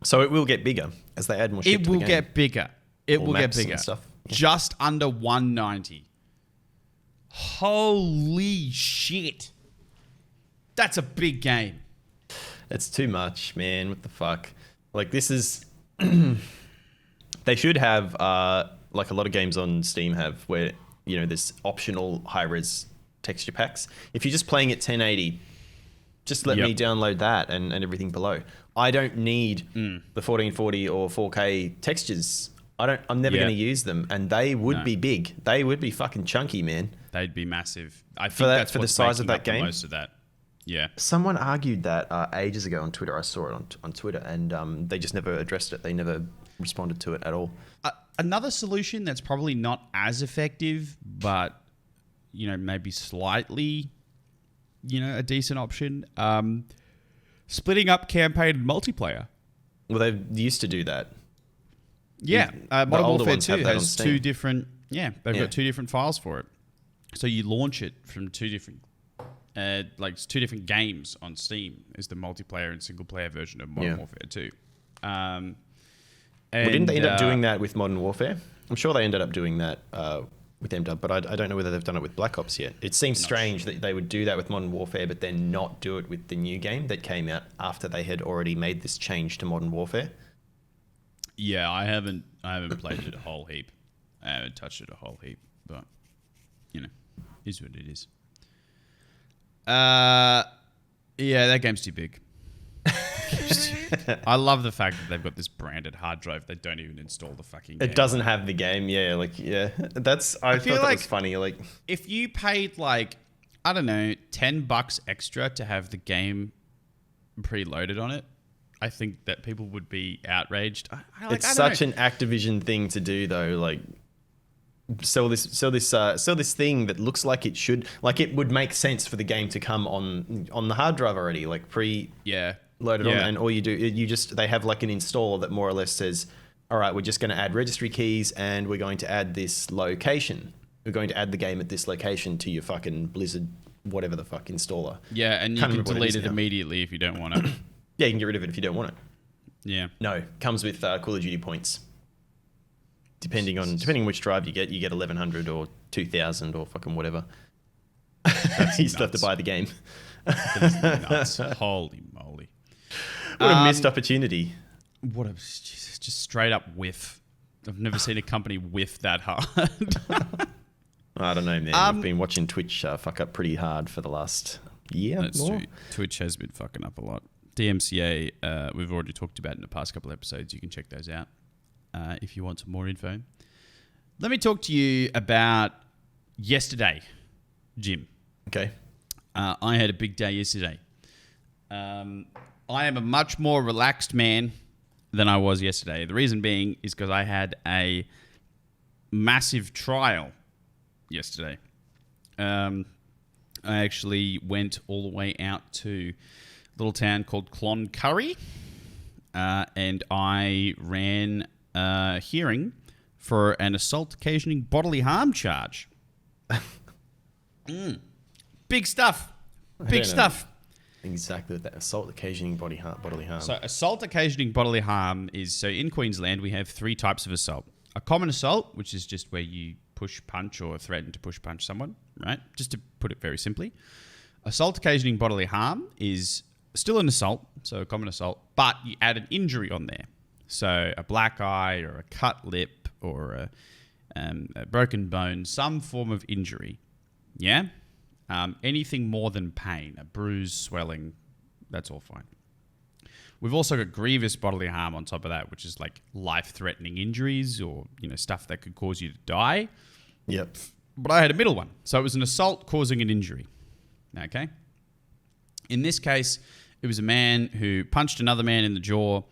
So it will get bigger as they add more shit It to will the game. get bigger. It Or will get maps and bigger. stuff. Yeah. Just under 190. Holy shit. That's a big game. It's too much, man. What the fuck? Like, this is... They should have, like a lot of games on Steam have, where, you know, there's optional high-res texture packs. If you're just playing at 1080, just let me download that and everything below. I don't need the 1440 or 4K textures. I'm never going to use them, and they would be big. They would be fucking chunky, man. They'd be massive. I think For that- that's for the what's size of making that up the game? most of that. Yeah. Someone argued that ages ago on Twitter. I saw it on Twitter, and they just never addressed it. They never responded to it at all. Another solution that's probably not as effective, but, you know, maybe slightly, you know, a decent option. Splitting up campaign and multiplayer. Well, they used to do that. Yeah. The Modern older Warfare ones 2 have that on has Steam. two different... Yeah, they've got two different files for it. So you launch it from two different... it's two different games on Steam is the multiplayer and single player version of Modern Warfare 2. Well, didn't they end up doing that with Modern Warfare? I'm sure they ended up doing that with MW, but I don't know whether they've done it with Black Ops yet. It seems strange that they would do that with Modern Warfare, but then not do it with the new game that came out after they had already made this change to Modern Warfare. Yeah, I haven't played it a whole heap. I haven't touched it a whole heap, but you know, is what it is. Yeah, that game's too big. I love the fact that they've got this branded hard drive. They don't even install the fucking game. It doesn't have the game. Yeah, I thought that was funny. Like, if you paid like, I don't know, $10 extra to have the game preloaded on it, I think that people would be outraged. it's such an Activision thing to do, though. Like, sell this thing that looks like it should, like, it would make sense for the game to come on the hard drive already, like loaded on, and all you do, they have like an installer that more or less says, all right, we're just going to add registry keys and we're going to add this location. We're going to add the game at this location to your fucking Blizzard, whatever the fuck installer. Yeah, and you can delete it immediately if you don't want it. Yeah, you can get rid of it if you don't want it. Yeah. No, comes with Call of Duty points. Depending on which drive you get 1,100 or 2,000 or fucking whatever. You still have to buy the game. That's nuts. Holy moly. What a missed opportunity. What a just straight up whiff. I've never seen a company whiff that hard. I don't know, man. We've been watching Twitch fuck up pretty hard for the last year. That's more. true. Twitch has been fucking up a lot. DMCA, we've already talked about in the past couple of episodes. You can check those out if you want some more info. Let me talk to you about yesterday, Jim. Okay. I had a big day yesterday. I am a much more relaxed man than I was yesterday. The reason being is because I had a massive trial yesterday. I actually went all the way out to a little town called Cloncurry, and I ran a hearing for an assault occasioning bodily harm charge. Big stuff. Big stuff. Exactly that. Assault occasioning bodily harm. So assault occasioning bodily harm is, so in Queensland we have 3 types of assault. A common assault, which is just where you push, punch, or threaten to push, punch someone, right? Just to put it very simply. Assault occasioning bodily harm is still an assault, so a common assault, but you add an injury on there. So a black eye or a cut lip or a broken bone, some form of injury. Yeah? Anything more than pain, a bruise, swelling, that's all fine. We've also got grievous bodily harm on top of that, which is like life-threatening injuries or, stuff that could cause you to die. Yep. But I had a middle one. So it was an assault causing an injury. Okay? In this case, it was a man who punched another man in the jaw,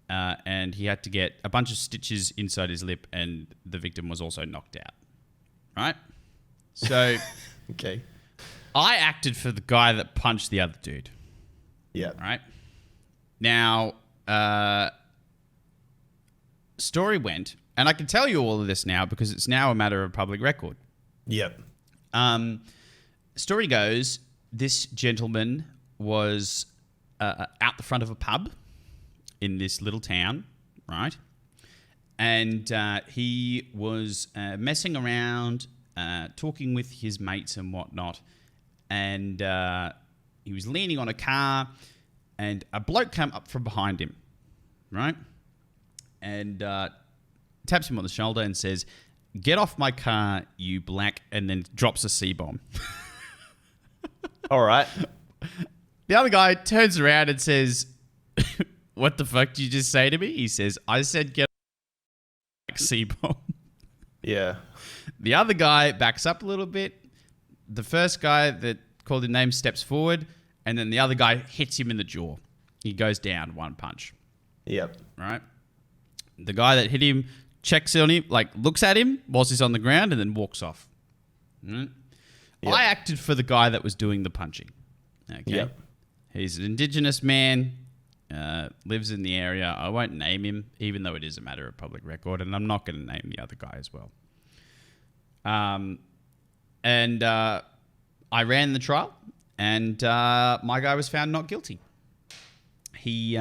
and he had to get a bunch of stitches inside his lip, and the victim was also knocked out. Right? So... Okay. I acted for the guy that punched the other dude. Yeah. Right? Now, story went, and I can tell you all of this now because it's now a matter of public record. Yep. Story goes, this gentleman was out the front of a pub in this little town, right? And he was messing around, talking with his mates and whatnot. And he was leaning on a car, and a bloke came up from behind him, right? And taps him on the shoulder and says, "Get off my car, you black," and then drops a C-bomb. All right. The other guy turns around and says, "What the fuck did you just say to me?" He says, "I said get off C-bomb." Yeah. The other guy backs up a little bit. The first guy that called his name steps forward, and then the other guy hits him in the jaw. He goes down 1 punch. Yep. Right? The guy that hit him checks on him, looks at him whilst he's on the ground, and then walks off. Right? Yep. I acted for the guy that was doing the punching. Okay. Yep. He's an Indigenous man, lives in the area. I won't name him, even though it is a matter of public record, and I'm not going to name the other guy as well. And I ran the trial, and my guy was found not guilty. He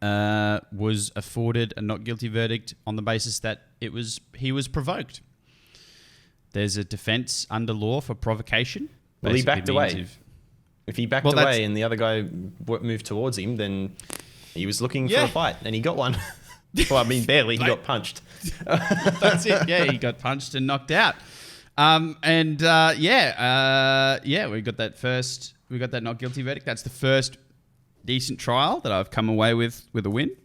was afforded a not guilty verdict on the basis that he was provoked. There's a defense under law for provocation. Well, he backed away. If he backed away and the other guy moved towards him, then he was looking for a fight, and he got one. Well, I mean, barely. He got punched. That's it. Yeah, he got punched and knocked out. We got that not guilty verdict. That's the first decent trial that I've come away with a win.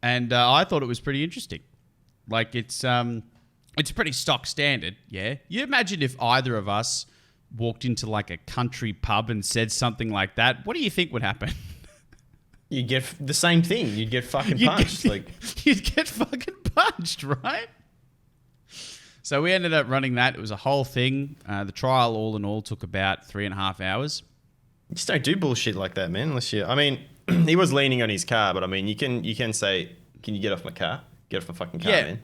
And I thought it was pretty interesting. It's pretty stock standard, yeah. You imagine if either of us walked into a country pub and said something like that, what do you think would happen? You'd get the same thing. You'd get fucking punched. You'd get fucking punched, right? So we ended up running that. It was a whole thing. The trial, all in all, took about 3.5 hours. You just don't do bullshit like that, man. Unless you, I mean, he was leaning on his car, but I mean, you can say, "Can you get off my car? Get off my fucking car, man."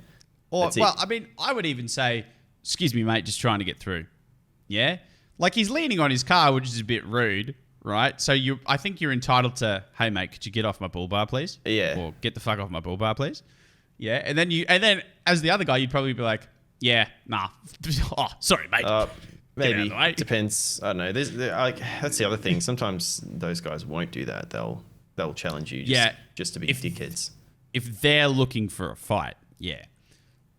Or, I mean, I would even say, "Excuse me, mate, just trying to get through." Yeah? He's leaning on his car, which is a bit rude, right? So I think you're entitled to, "Hey, mate, could you get off my bull bar, please?" Yeah. Or, "Get the fuck off my bull bar, please." Yeah? And then as the other guy, you'd probably be like, "Yeah, nah. Oh, sorry, mate." Maybe. Depends. I don't know. That's the other thing. Sometimes those guys won't do that. They'll challenge you just to be dickheads. If they're looking for a fight, yeah.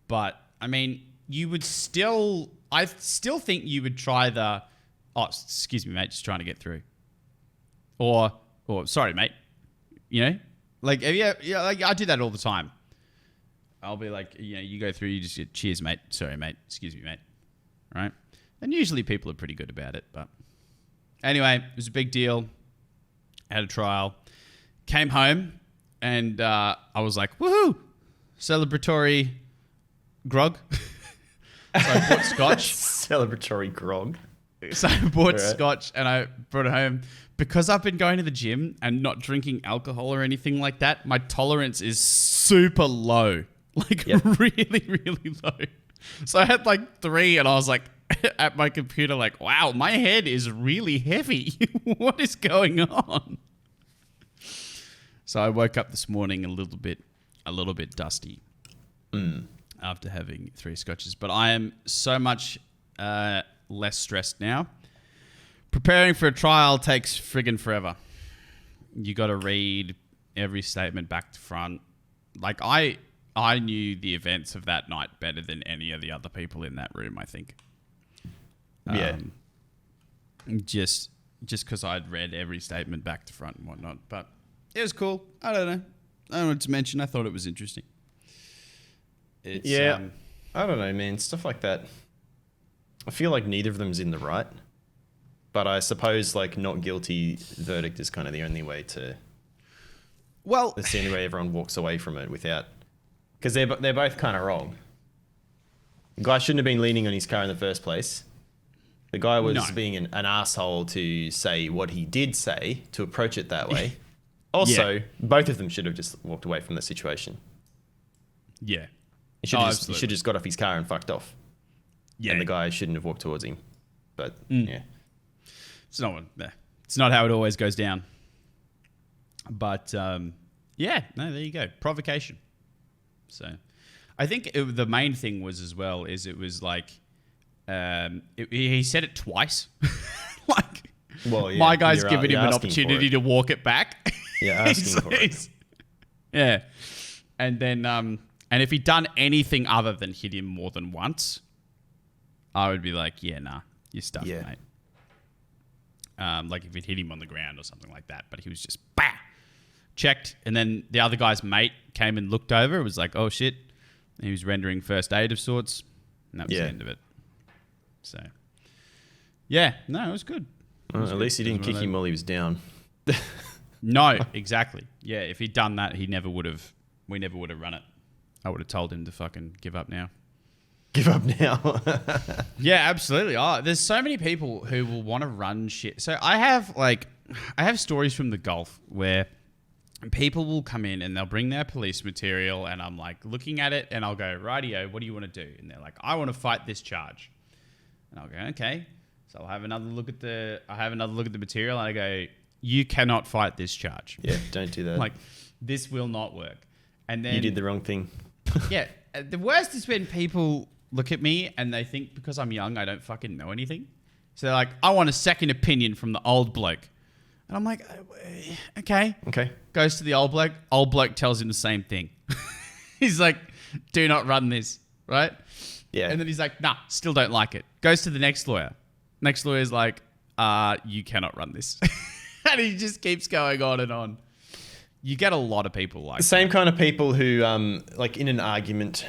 But, I mean, I still think you would try the, "Oh, excuse me, mate, just trying to get through." Or "Sorry, mate." You know? I do that all the time. I'll be like, you go through, you just get, "Cheers, mate. Sorry, mate. Excuse me, mate." Right? And usually people are pretty good about it. But anyway, it was a big deal. Had a trial. Came home, and I was like, "Woohoo! Celebratory grog." So I bought scotch. Celebratory grog. So I bought scotch, and I brought it home. Because I've been going to the gym and not drinking alcohol or anything like that, my tolerance is super low. like Yep. really, really low. So I had like 3, and I was like at my computer, like, wow, my head is really heavy. What is going on? So I woke up this morning a little bit dusty after having 3 scotches. But I am so much less stressed now. Preparing for a trial takes friggin' forever. You got to read every statement back to front. Like I knew the events of that night better than any of the other people in that room, I think. Yeah. Just because I'd read every statement back to front and whatnot. But it was cool. I don't know. I don't want to mention. I thought it was interesting. It's, I don't know, man. Stuff like that. I feel like neither of them's in the right. But I suppose like not guilty verdict is kind of the only way to... Well, That's the only way everyone walks away from it without... Because they're both kind of wrong. The guy shouldn't have been leaning on his car in the first place. The guy was being an asshole to say what he did say, to approach it that way. Also, both of them should have just walked away from the situation. yeah. He should have just got off his car and fucked off. Yeah. And the guy shouldn't have walked towards him. But, yeah. It's not how it always goes down. But yeah, no, there you go. Provocation. So I think the main thing was as well is it was like he said it twice. Like, Well, yeah, my guy's you're giving him an asking for opportunity it. to walk it back. Yeah, asking for it. Yeah. And then and if he'd done anything other than hit him more than once, I would be like, yeah, nah, you're stuck, mate. Like if it hit him on the ground or something like that. But he was just checked, and then the other guy's mate came and looked over. It was like, oh shit. And he was rendering first aid of sorts, and that was the end of it. So, yeah, no, it was good. At least he didn't kick him while he was down. No, exactly. Yeah, if he'd done that, we never would have run it. I would have told him to fucking give up now. Give up now. Yeah, absolutely. Oh, there's so many people who will want to run shit. So I have stories from the Gulf where people will come in and they'll bring their police material, and I'm like looking at it and I'll go, rightio, what do you want to do? And they're like, I want to fight this charge. And I'll go, okay. So I have another look at the material, and I go, you cannot fight this charge. Yeah, don't do that. Like, this will not work. And then you did the wrong thing. yeah, the worst is when people look at me and they think because I'm young, I don't fucking know anything. So they're like, I want a second opinion from the old bloke. And I'm like, okay. Okay. Goes to the old bloke. Old bloke tells him the same thing. He's like, do not run this, right? Yeah. And then he's like, nah, still don't like it. Goes to the next lawyer. Next lawyer's like, you cannot run this. And he just keeps going on and on. You get a lot of people like the same kind of people who, like in an argument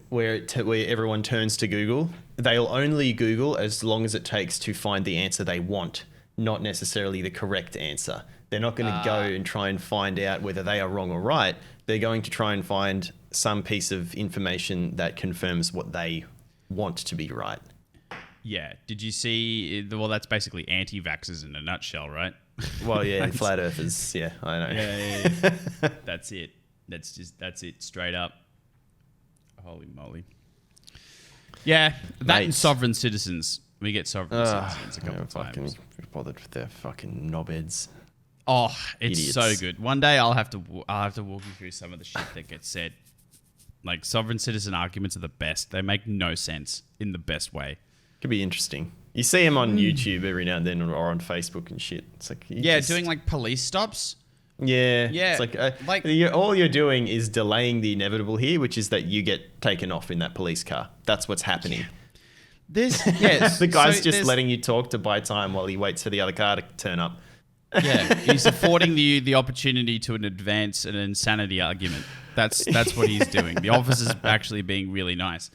where everyone turns to Google, they'll only Google as long as it takes to find the answer they want, not necessarily the correct answer. They're not going to go and try and find out whether they are wrong or right. They're going to try and find some piece of information that confirms what they want to be right. Yeah. Did you see? Well, that's basically anti-vaxxers in a nutshell, right? Well, yeah, flat earthers. Yeah, I know. Yeah. That's it. That's it. Straight up. Holy moly. Yeah, that and sovereign citizens. We get sovereign citizens a couple of times. Bothered with their fucking knobheads. Oh, it's Idiots. so good. One day I'll have to walk you through some of the shit that gets said. Like, sovereign citizen arguments are the best. They make no sense in the best way. Could be interesting. You see them on YouTube every now and then, or on Facebook and shit. It's like doing like police stops. Yeah. Yeah. It's like all you're doing is delaying the inevitable here, which is that you get taken off in that police car. That's what's happening. The guy's just letting you talk to buy time while he waits for the other car to turn up. Yeah, he's affording the opportunity to advance an insanity argument. That's what he's doing. The officer's actually being really nice.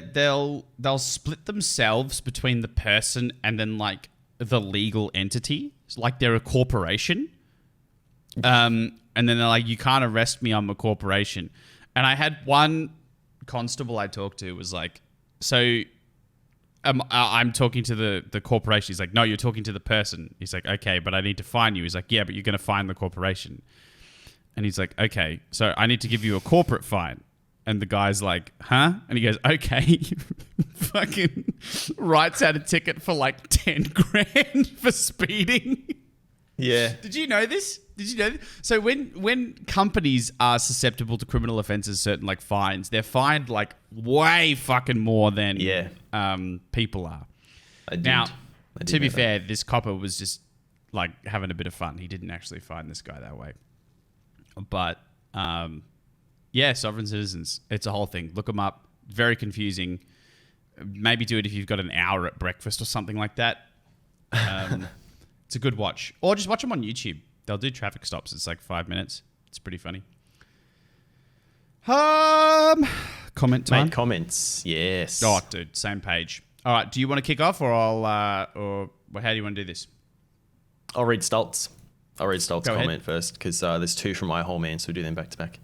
They'll split themselves between the person and then like the legal entity. It's like they're a corporation. And then they're like, you can't arrest me, I'm a corporation. And I had one constable I talked to was like, so I'm talking to the corporation. He's like, no, you're talking to the person. He's like, okay, but I need to fine you. He's like, yeah, but you're going to fine the corporation. And he's like, okay, so I need to give you a corporate fine. And the guy's like, huh? And he goes, okay. Fucking writes out a ticket for like 10 grand for speeding. Yeah. Did you know this? So when companies are susceptible to criminal offences, certain like fines, they're fined like way fucking more than people are. Now, to be fair, this copper was just like having a bit of fun. He didn't actually find this guy that way. But yeah, sovereign citizens. It's a whole thing. Look them up. Very confusing. Maybe do it if you've got an hour at breakfast or something like that. It's a good watch. Or just watch them on YouTube. They'll do traffic stops. It's like 5 minutes. It's pretty funny. Comment time. Make comments. Yes. Oh, dude, same page. All right. Do you want to kick off, or or how do you want to do this? I'll read Stoltz. Go comment ahead. first because there's 2 from my whole man, so we'll do them back to back.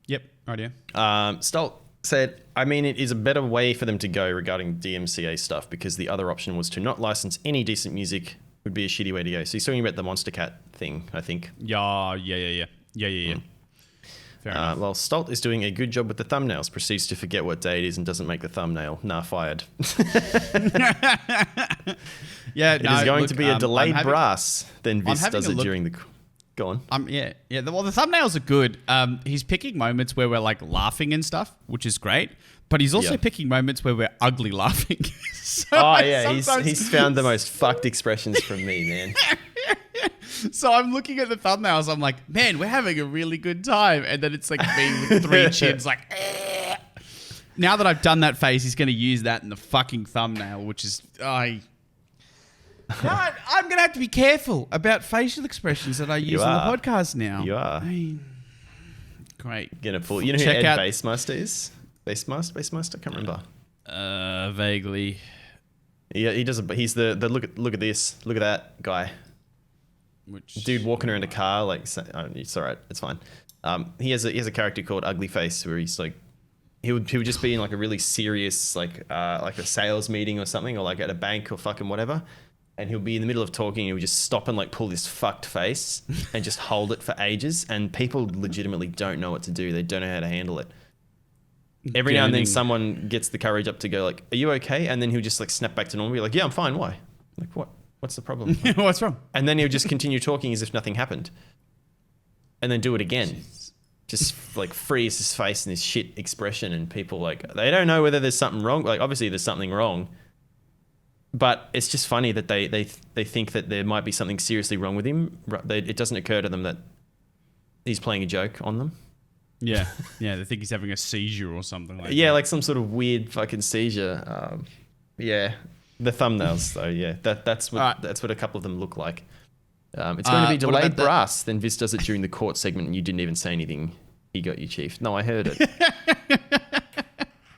Yep. Right here. Stolt said, I mean, it is a better way for them to go regarding DMCA stuff because the other option was to not license any decent music would be a shitty way to go. So he's talking about the Monster Cat thing, I think. Yeah. Fair enough. Well, Stolt is doing a good job with the thumbnails, proceeds to forget what day it is and doesn't make the thumbnail. Nah, fired. Yeah, It is going to be a delayed brass. Then Vis does it during the... Go on. Yeah. Well, the thumbnails are good. He's picking moments where we're like laughing and stuff, which is great. But he's also picking moments where we're ugly laughing. He's found the most fucked expressions from me, man. So I'm looking at the thumbnails. I'm like, man, we're having a really good time. And then it's like me with 3 chins, like. Now that I've done that face, he's going to use that in the fucking thumbnail, which is I'm going to have to be careful about facial expressions that I use on the podcast now. You are. Great. Gonna pull. You know who Ed Bassmaster is? Bassmaster? I can't remember. Vaguely. Yeah, he doesn't. But he's the look at this. Look at that guy. Which dude walking around a car like it's all right. It's fine. He has a character called Ugly Face where he's like he would just be in like a really serious like a sales meeting or something or like at a bank or fucking whatever. And he'll be in the middle of talking and he'll just stop and like pull this fucked face and just hold it for ages. And people legitimately don't know what to do. They don't know how to handle it. Every now and then someone gets the courage up to go like, are you okay? And then he'll just like snap back to normal. Be like, yeah, I'm fine. Why? Like, what? What's the problem? What's wrong? And then he'll just continue talking as if nothing happened. And then do it again. Jeez. Just like freeze his face and his shit expression. And people like, they don't know whether there's something wrong. Like obviously there's something wrong. But it's just funny that they think that there might be something seriously wrong with him. It doesn't occur to them that he's playing a joke on them. Yeah, they think he's having a seizure or something like that. Yeah, like some sort of weird fucking seizure. Yeah, the thumbnails though. Yeah, that's what a couple of them look like. It's going to be delayed brass. Then Vis does it during the court segment, and you didn't even say anything. He got you, Chief. No, I heard it.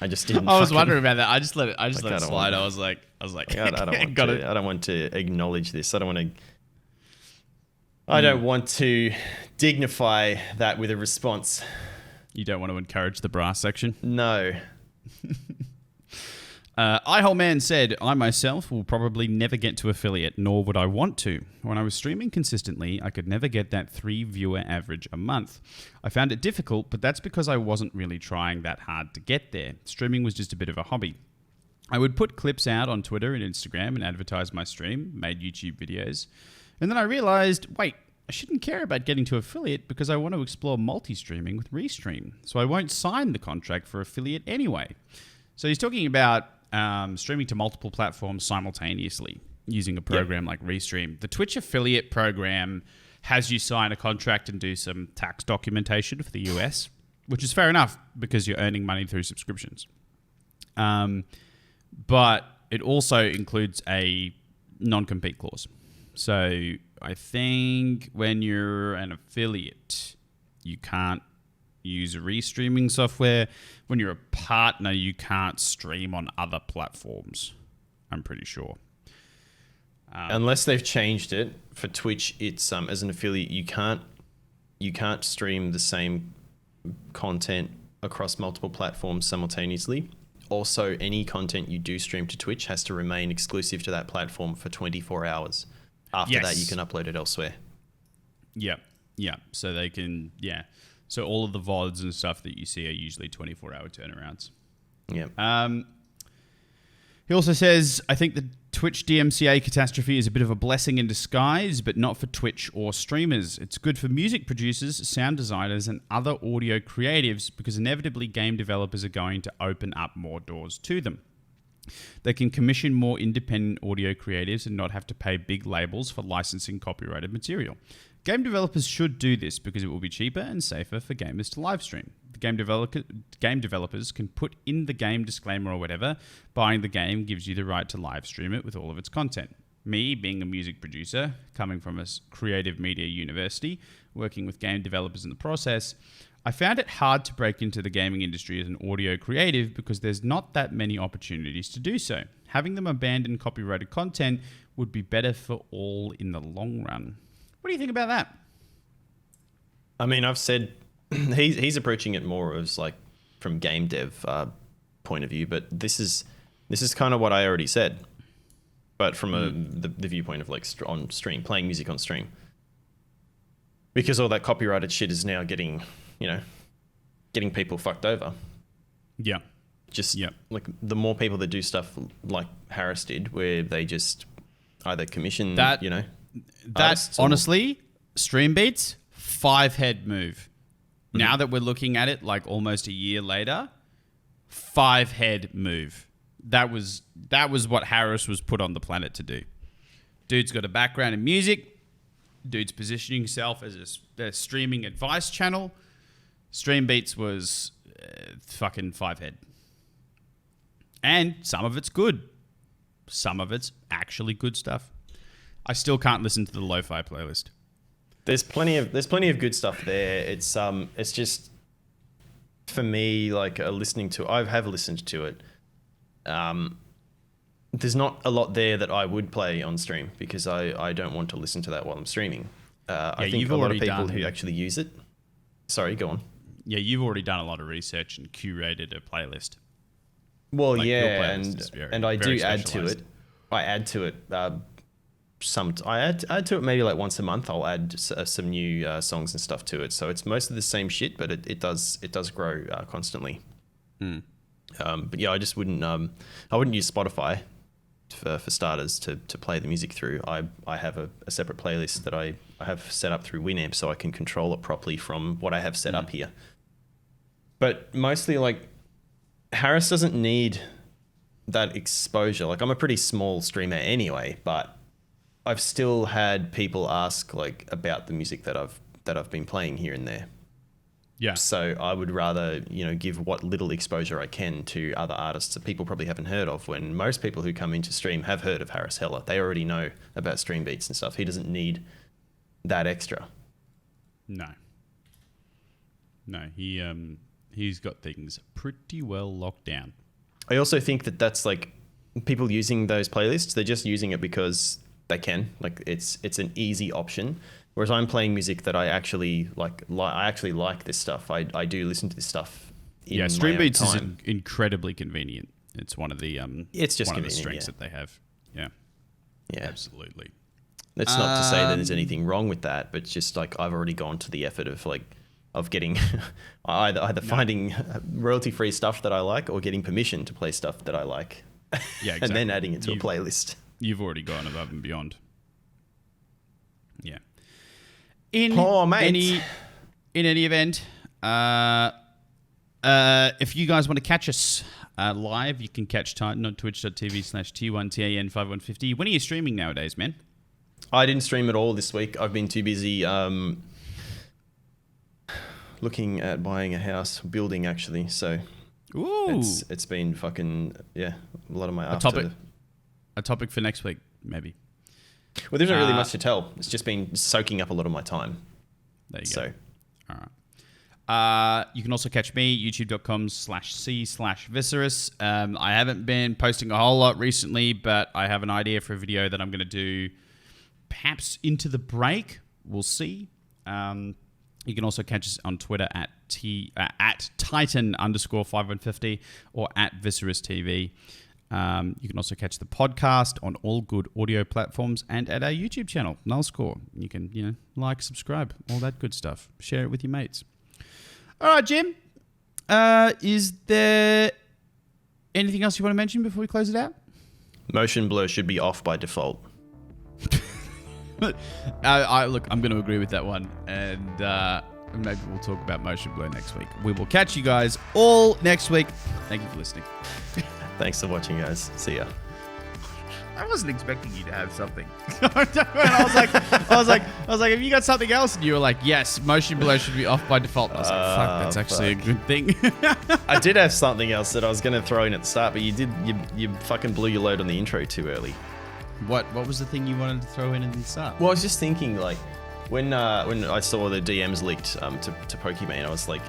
I just didn't. I was wondering about that. I just let it slide. I was like, I don't want to acknowledge this. I don't want to dignify that with a response. You don't want to encourage the brass section? No. iHoleman said, I myself will probably never get to affiliate, nor would I want to. When I was streaming consistently, I could never get that 3 viewer average a month. I found it difficult, but that's because I wasn't really trying that hard to get there. Streaming was just a bit of a hobby. I would put clips out on Twitter and Instagram and advertise my stream, made YouTube videos. And then I realized, wait, I shouldn't care about getting to affiliate because I want to explore multi-streaming with Restream. So I won't sign the contract for affiliate anyway. So he's talking about streaming to multiple platforms simultaneously using a program like Restream. The Twitch affiliate program has you sign a contract and do some tax documentation for the US, which is fair enough because you're earning money through subscriptions. But it also includes a non-compete clause. So I think when you're an affiliate, you can't use restreaming software. When you're a partner, you can't stream on other platforms, I'm pretty sure. Unless they've changed it for Twitch, it's as an affiliate you can't stream the same content across multiple platforms simultaneously. Also, any content you do stream to Twitch has to remain exclusive to that platform for 24 hours. After that, you can upload it elsewhere. Yeah. Yeah, so they can, So all of the VODs and stuff that you see are usually 24-hour turnarounds. Yeah. He also says, I think the Twitch DMCA catastrophe is a bit of a blessing in disguise, but not for Twitch or streamers. It's good for music producers, sound designers, and other audio creatives because inevitably game developers are going to open up more doors to them. They can commission more independent audio creatives and not have to pay big labels for licensing copyrighted material. Game developers should do this because it will be cheaper and safer for gamers to live stream. The game developers can put in the game disclaimer or whatever. Buying the game gives you the right to live stream it with all of its content. Me, being a music producer, coming from a creative media university, working with game developers in the process, I found it hard to break into the gaming industry as an audio creative because there's not that many opportunities to do so. Having them abandon copyrighted content would be better for all in the long run. What do you think about that? I mean, I've said he's approaching it more as like from game dev point of view, but this is kind of what I already said, but from the viewpoint of like on stream, playing music on stream, because all that copyrighted shit is now getting people fucked over. Yeah. Like the more people that do stuff like Harris did, where they just either commission that, artists honestly, Stream Beats, 5-head move. Mm-hmm. Now that we're looking at it like almost a year later, 5-head move. That was what Harris was put on the planet to do. Dude's got a background in music. Dude's positioning himself as a streaming advice channel. Stream Beats was fucking 5-head. And some of it's good. Some of it's actually good stuff. I still can't listen to the lo-fi playlist. There's plenty of good stuff there. It's just for me like listening to. I have listened to it. There's not a lot there that I would play on stream because I don't want to listen to that while I'm streaming. I think a lot of people who actually use it. Sorry, go on. Yeah, you've already done a lot of research and curated a playlist. Well, like and I do add to it. I add to it. I add to it maybe like once a month. I'll add some new songs and stuff to it. So it's most of the same shit, but it does grow constantly. But yeah, I just wouldn't. I wouldn't use Spotify for starters to play the music through. I have a separate playlist that I have set up through Winamp, so I can control it properly from what I have set up here. But mostly like Harris doesn't need that exposure. Like I'm a pretty small streamer anyway, but I've still had people ask like about the music that I've been playing here and there. Yeah. So I would rather, give what little exposure I can to other artists that people probably haven't heard of, when most people who come into stream have heard of Harris Heller. They already know about Stream Beats and stuff. He doesn't need that extra. No, he's got things pretty well locked down. I also think that that's people using those playlists, they're just using it because they can. Like it's an easy option. Whereas I'm playing music that I actually like. I actually like this stuff. I do listen to this stuff. Stream Beats is incredibly convenient. It's one of the it's just one of the strengths that they have. Yeah, absolutely. That's not to say that there's anything wrong with that, but just like I've already gone to the effort of getting either finding royalty-free stuff that I like or getting permission to play stuff that I like. Yeah, exactly. And then adding it to a playlist. You've already gone above and beyond. Yeah. In any event, if you guys want to catch us live, you can catch Titan on twitch.tv/T1TAN5150. When are you streaming nowadays, man? I didn't stream at all this week. I've been too busy looking at buying a house, building actually. So it's been fucking a lot of my A topic for next week, maybe. Well, there's not really much to tell. It's just been soaking up a lot of my time. There you go. All right. You can also catch me, youtube.com/c/Viscerus. I haven't been posting a whole lot recently, but I have an idea for a video that I'm going to do perhaps into the break. We'll see. You can also catch us on Twitter at Titan_5150 or at Viscerus TV. You can also catch the podcast on all good audio platforms and at our YouTube channel, NULLSCORE. You can, like, subscribe, all that good stuff. Share it with your mates. All right, Jim. Is there anything else you want to mention before we close it out? Motion blur should be off by default. Look, I'm going to agree with that one, and maybe we'll talk about motion blur next week. We will catch you guys all next week. Thank you for listening. Thanks for watching, guys. See ya. I wasn't expecting you to have something. I was like, have you got something else? And you were like, yes, motion blur should be off by default. And I was like, fuck, that's actually a good thing. I did have something else that I was going to throw in at the start, but you fucking blew your load on the intro too early. What was the thing you wanted to throw in at the start? Well, I was just thinking, like, when I saw the DMs leaked to Pokemon, I was like,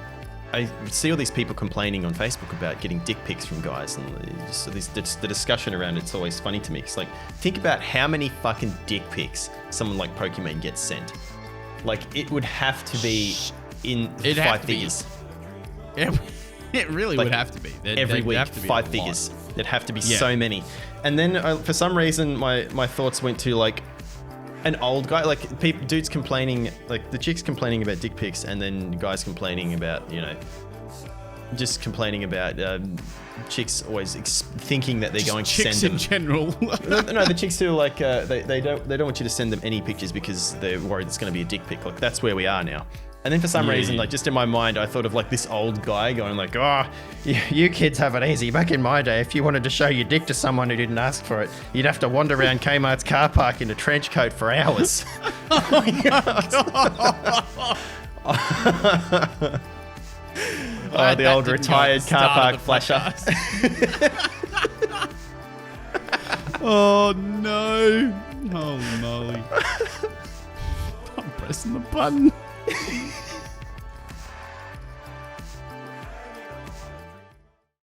I see all these people complaining on Facebook about getting dick pics from guys, and the discussion around it's always funny to me. It's like, think about how many fucking dick pics someone like Pokemon gets sent. Like, it would have to be in five figures. It really would have to be. Every week, have to be five figures. There'd have to be so many. And then for some reason, my thoughts went to, like, an old guy, like dudes complaining, like the chicks complaining about dick pics, and then guys complaining about, just complaining about chicks always thinking that they're going to send them. Chicks in general. No, the chicks who are like they don't want you to send them any pictures because they're worried it's going to be a dick pic. Like, that's where we are now. And then for some reason, like, just in my mind, I thought of like this old guy going like, oh, you kids have it easy. Back in my day, if you wanted to show your dick to someone who didn't ask for it, you'd have to wander around Kmart's car park in a trench coat for hours. Oh my God. Oh, the old retired car park flasher. Oh no. Holy moly. I'm pressing the button.